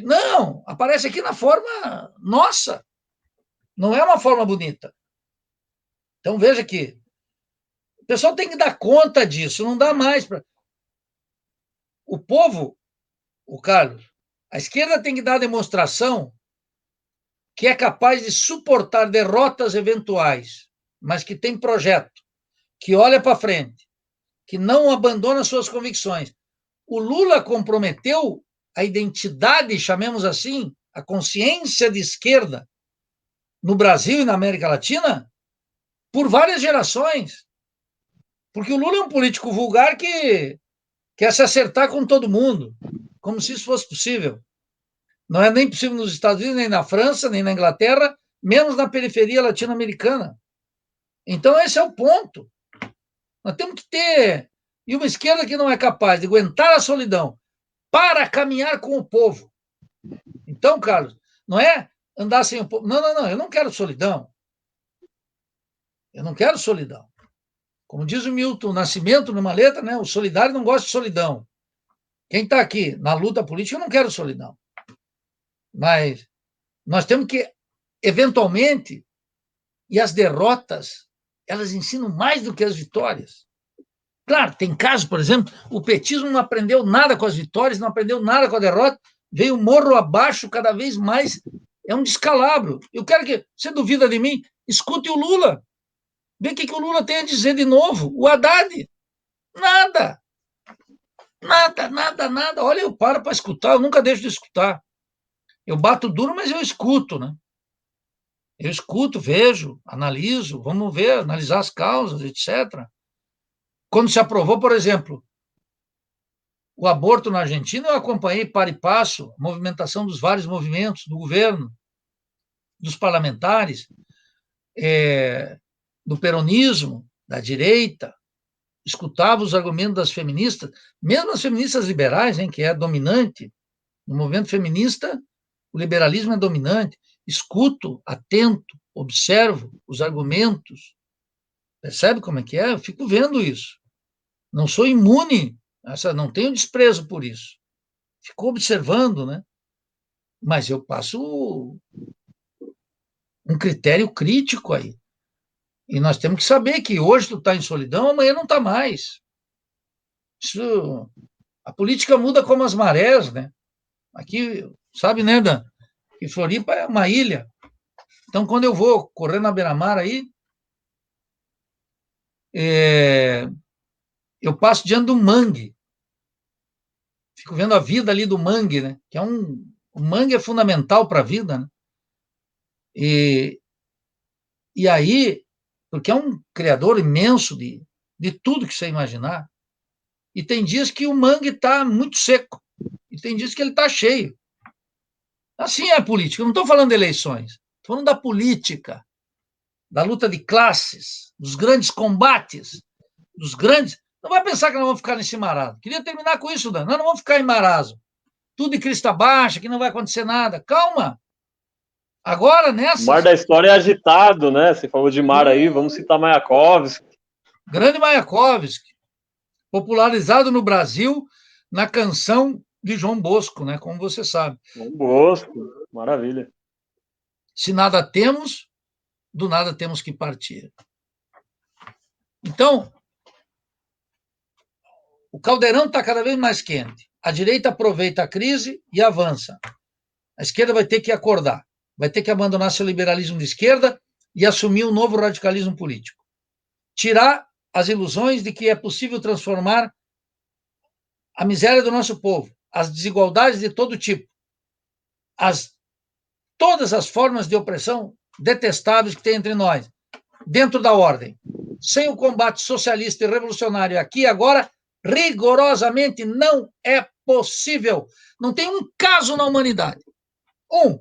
Não, aparece aqui na forma nossa. Não é uma forma bonita. Então, veja que o pessoal tem que dar conta disso, não dá mais para. O povo, o Carlos, a esquerda tem que dar a demonstração que é capaz de suportar derrotas eventuais, mas que tem projeto, que olha para frente, que não abandona suas convicções. O Lula comprometeu a identidade, chamemos assim, a consciência de esquerda no Brasil e na América Latina por várias gerações. Porque o Lula é um político vulgar que quer se acertar com todo mundo, como se isso fosse possível. Não é nem possível nos Estados Unidos, nem na França, nem na Inglaterra, menos na periferia latino-americana. Então, esse é o ponto. Nós temos que ter. E uma esquerda que não é capaz de aguentar a solidão para caminhar com o povo. Então, Carlos, não é andar sem o povo. Não, não, não, eu não quero solidão. Eu não quero solidão. Como diz o Milton Nascimento numa letra, né? O solidário não gosta de solidão. Quem está aqui na luta política, eu não quero solidão. Mas nós temos que, eventualmente, e as derrotas, elas ensinam mais do que as vitórias. Claro, tem casos, por exemplo, o petismo não aprendeu nada com as vitórias, não aprendeu nada com a derrota, veio morro abaixo cada vez mais, é um descalabro. Eu quero que, você duvida de mim, escute o Lula, vê o que o Lula tem a dizer de novo, o Haddad, nada, nada, nada, nada, olha, eu paro para escutar, eu nunca deixo de escutar, eu bato duro, mas eu escuto, né? Eu escuto, vejo, analiso, vamos ver, analisar as causas, etc. Quando se aprovou, por exemplo, o aborto na Argentina, eu acompanhei para e passo a movimentação dos vários movimentos do governo, dos parlamentares, do peronismo, da direita, escutava os argumentos das feministas, mesmo as feministas liberais, hein, que é dominante no movimento feminista, o liberalismo é dominante, escuto, atento, observo os argumentos, percebe como é que é? Eu fico vendo isso. Não sou imune, não tenho desprezo por isso. Fico observando, né? Mas eu passo um critério crítico aí. E nós temos que saber que hoje tu está em solidão, amanhã não está mais. Isso, a política muda como as marés, né? Aqui, sabe, né, Dan? Que Floripa é uma ilha. Então, quando eu vou correr na beira-mar aí, eu passo diante do mangue. Fico vendo a vida ali do mangue, né? Que o mangue é fundamental para a vida, né? E aí, porque é um criador imenso de tudo que você imaginar, e tem dias que o mangue está muito seco, e tem dias que ele está cheio. Assim é a política. Eu não estou falando de eleições, estou falando da política, da luta de classes, dos grandes combates, dos grandes. Não vai pensar que nós vamos ficar nesse marasmo. Queria terminar com isso, Dan. Nós não vamos ficar em marasmo. Tudo de crista baixa, que não vai acontecer nada. Calma. Agora, O mar nessas. da história é agitado, né? Você falou de mar aí, vamos citar Mayakovsky. Grande Mayakovsky, popularizado no Brasil na canção de João Bosco, né? Como você sabe. João Bosco, maravilha. Se nada temos, do nada temos que partir. Então, o caldeirão está cada vez mais quente. A direita aproveita a crise e avança. A esquerda vai ter que acordar, vai ter que abandonar seu liberalismo de esquerda e assumir um novo radicalismo político. Tirar as ilusões de que é possível transformar a miséria do nosso povo, as desigualdades de todo tipo, todas as formas de opressão detestáveis que tem entre nós, dentro da ordem. Sem o combate socialista e revolucionário aqui e agora, rigorosamente não é possível. Não tem um caso na humanidade. Um.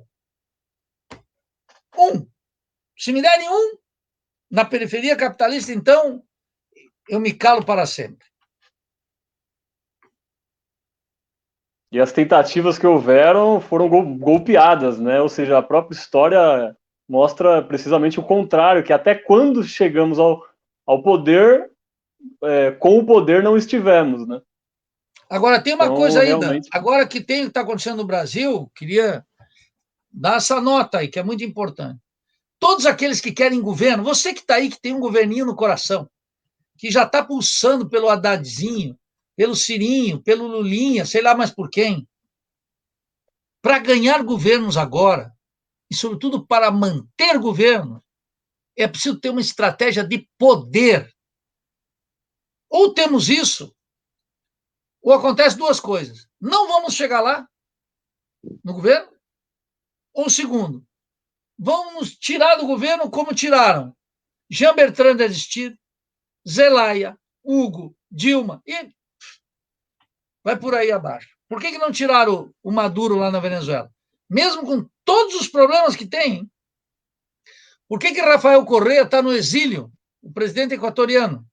Se me derem um, na periferia capitalista, então, eu me calo para sempre. E as tentativas que houveram foram golpeadas, né? Ou seja, a própria história mostra precisamente o contrário, que até quando chegamos ao poder, com o poder não estivemos, né? Agora, tem uma coisa aí, realmente... agora que está acontecendo no Brasil, queria dar essa nota aí, que é muito importante. Todos aqueles que querem governo, você que está aí, que tem um governinho no coração, que já está pulsando pelo Haddadzinho, pelo Cirinho, pelo Lulinha, sei lá mais por quem, para ganhar governos agora, e sobretudo para manter governo, é preciso ter uma estratégia de poder. Ou temos isso, ou acontece duas coisas. Não vamos chegar lá, no governo, ou segundo, vamos tirar do governo como tiraram Jean Bertrand de Aristide, Zelaya, Hugo, Dilma, e vai por aí abaixo. Por que não tiraram o Maduro lá na Venezuela? Mesmo com todos os problemas que tem. Por que Rafael Correa está no exílio, o presidente equatoriano,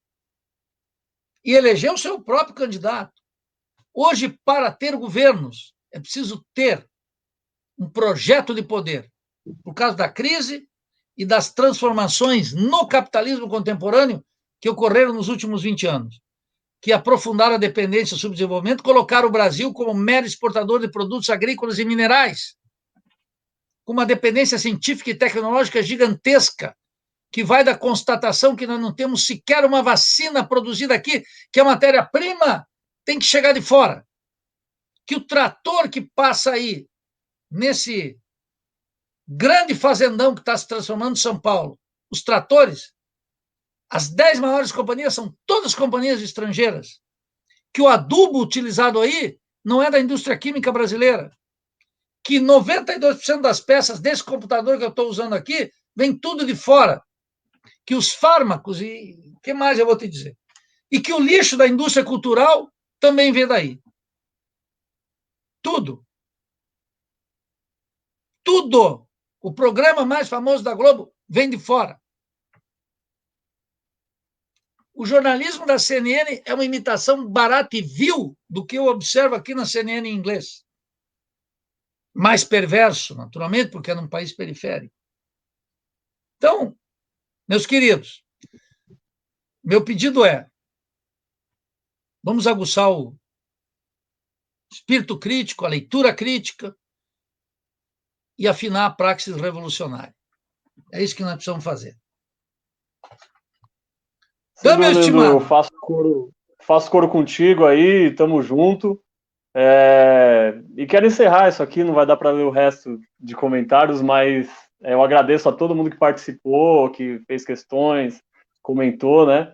e elegeu seu próprio candidato? Hoje, para ter governos, é preciso ter um projeto de poder, por causa da crise e das transformações no capitalismo contemporâneo que ocorreram nos últimos 20 anos, que aprofundaram a dependência e o subdesenvolvimento, colocaram o Brasil como mero exportador de produtos agrícolas e minerais, com uma dependência científica e tecnológica gigantesca, que vai da constatação que nós não temos sequer uma vacina produzida aqui, que a matéria-prima tem que chegar de fora. Que o trator que passa aí, nesse grande fazendão que está se transformando em São Paulo, os tratores, as 10 maiores companhias são todas companhias estrangeiras. Que o adubo utilizado aí não é da indústria química brasileira. Que 92% das peças desse computador que eu estou usando aqui vem tudo de fora. Que os fármacos, e o que mais eu vou te dizer? E que o lixo da indústria cultural também vem daí. Tudo. Tudo. O programa mais famoso da Globo vem de fora. O jornalismo da CNN é uma imitação barata e vil do que eu observo aqui na CNN em inglês. mais perverso, naturalmente, porque é num país periférico. Então, meus queridos, meu pedido é: vamos aguçar o espírito crítico, a leitura crítica e afinar a praxis revolucionária. É isso que nós precisamos fazer. Sem Então, meu dúvida, Edu, eu estimado, faço coro contigo aí, tamo junto. E quero encerrar isso aqui, não vai dar para ler o resto de comentários, mas eu agradeço a todo mundo que participou, que fez questões, comentou, né?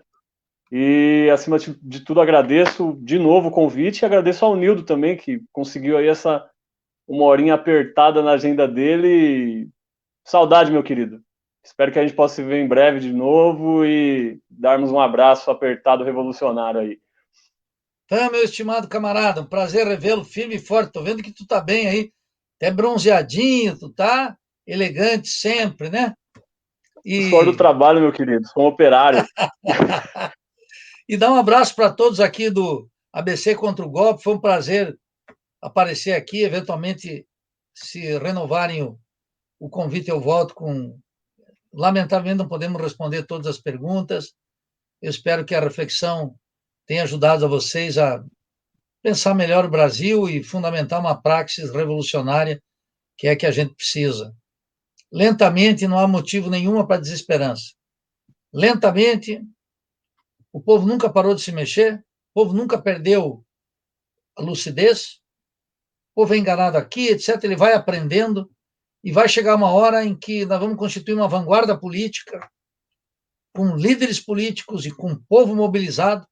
E, acima de tudo, agradeço de novo o convite e agradeço ao Nildo também, que conseguiu aí essa uma horinha apertada na agenda dele. Saudade, meu querido. Espero que a gente possa se ver em breve de novo e darmos um abraço apertado revolucionário aí. então, meu estimado camarada, um prazer revê-lo firme e forte. Tô vendo que tu tá bem aí, até bronzeadinho, tu tá elegante sempre, né? Suor do E, trabalho, meu querido. Sou um operário. e dá um abraço para todos aqui do ABC contra o Golpe. Foi um prazer aparecer aqui, eventualmente, se renovarem o convite, eu volto com. Lamentavelmente, não podemos responder todas as perguntas. Eu espero que a reflexão tenha ajudado a vocês a pensar melhor o Brasil e fundamentar uma praxis revolucionária que é que a gente precisa. Lentamente, não há motivo nenhum para desesperança. Lentamente, o povo nunca parou de se mexer, o povo nunca perdeu a lucidez, o povo é enganado aqui, etc. Ele vai aprendendo e vai chegar uma hora em que nós vamos constituir uma vanguarda política com líderes políticos e com o povo mobilizado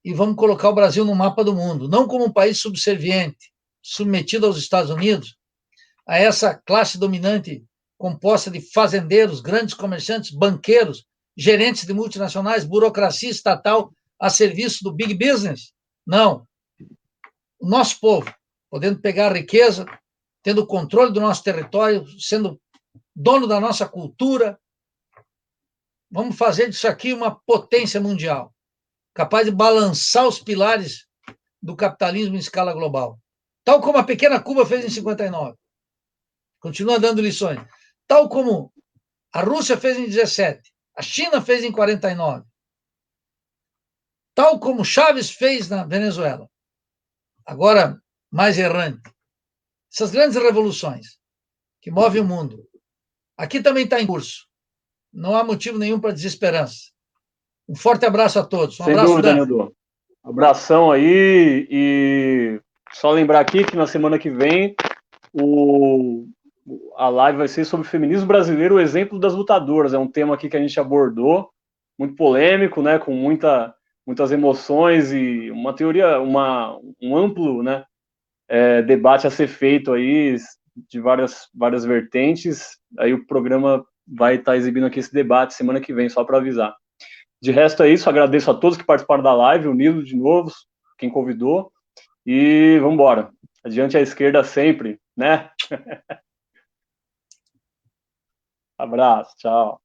e vamos colocar o Brasil no mapa do mundo, não como um país subserviente, submetido aos Estados Unidos, a essa classe dominante composta de fazendeiros, grandes comerciantes, banqueiros, gerentes de multinacionais, burocracia estatal a serviço do big business. Não. O nosso povo, podendo pegar a riqueza, tendo o controle do nosso território, sendo dono da nossa cultura, vamos fazer disso aqui uma potência mundial, capaz de balançar os pilares do capitalismo em escala global. Tal como a pequena Cuba fez em 59. Continua dando lições. Tal como a Rússia fez em 17, a China fez em 49, tal como Chávez fez na Venezuela. Agora, mais errante. Essas grandes revoluções que movem o mundo. Aqui também está em curso. Não há motivo nenhum para desesperança. Um forte abraço a todos. Um Sem abraço, dúvida, Dan. Nildo. Abração aí e só lembrar aqui que na semana que vem o, a live vai ser sobre o feminismo brasileiro, o exemplo das lutadoras. É um tema aqui que a gente abordou, muito polêmico, né, com muitas emoções e uma teoria, um amplo, né, debate a ser feito aí de várias vertentes. Aí o programa vai estar exibindo aqui esse debate semana que vem, só para avisar. De resto é isso, agradeço a todos que participaram da live, o Nilo de novo, quem convidou, e vamos embora. Adiante à esquerda sempre, né? Abraço, tchau.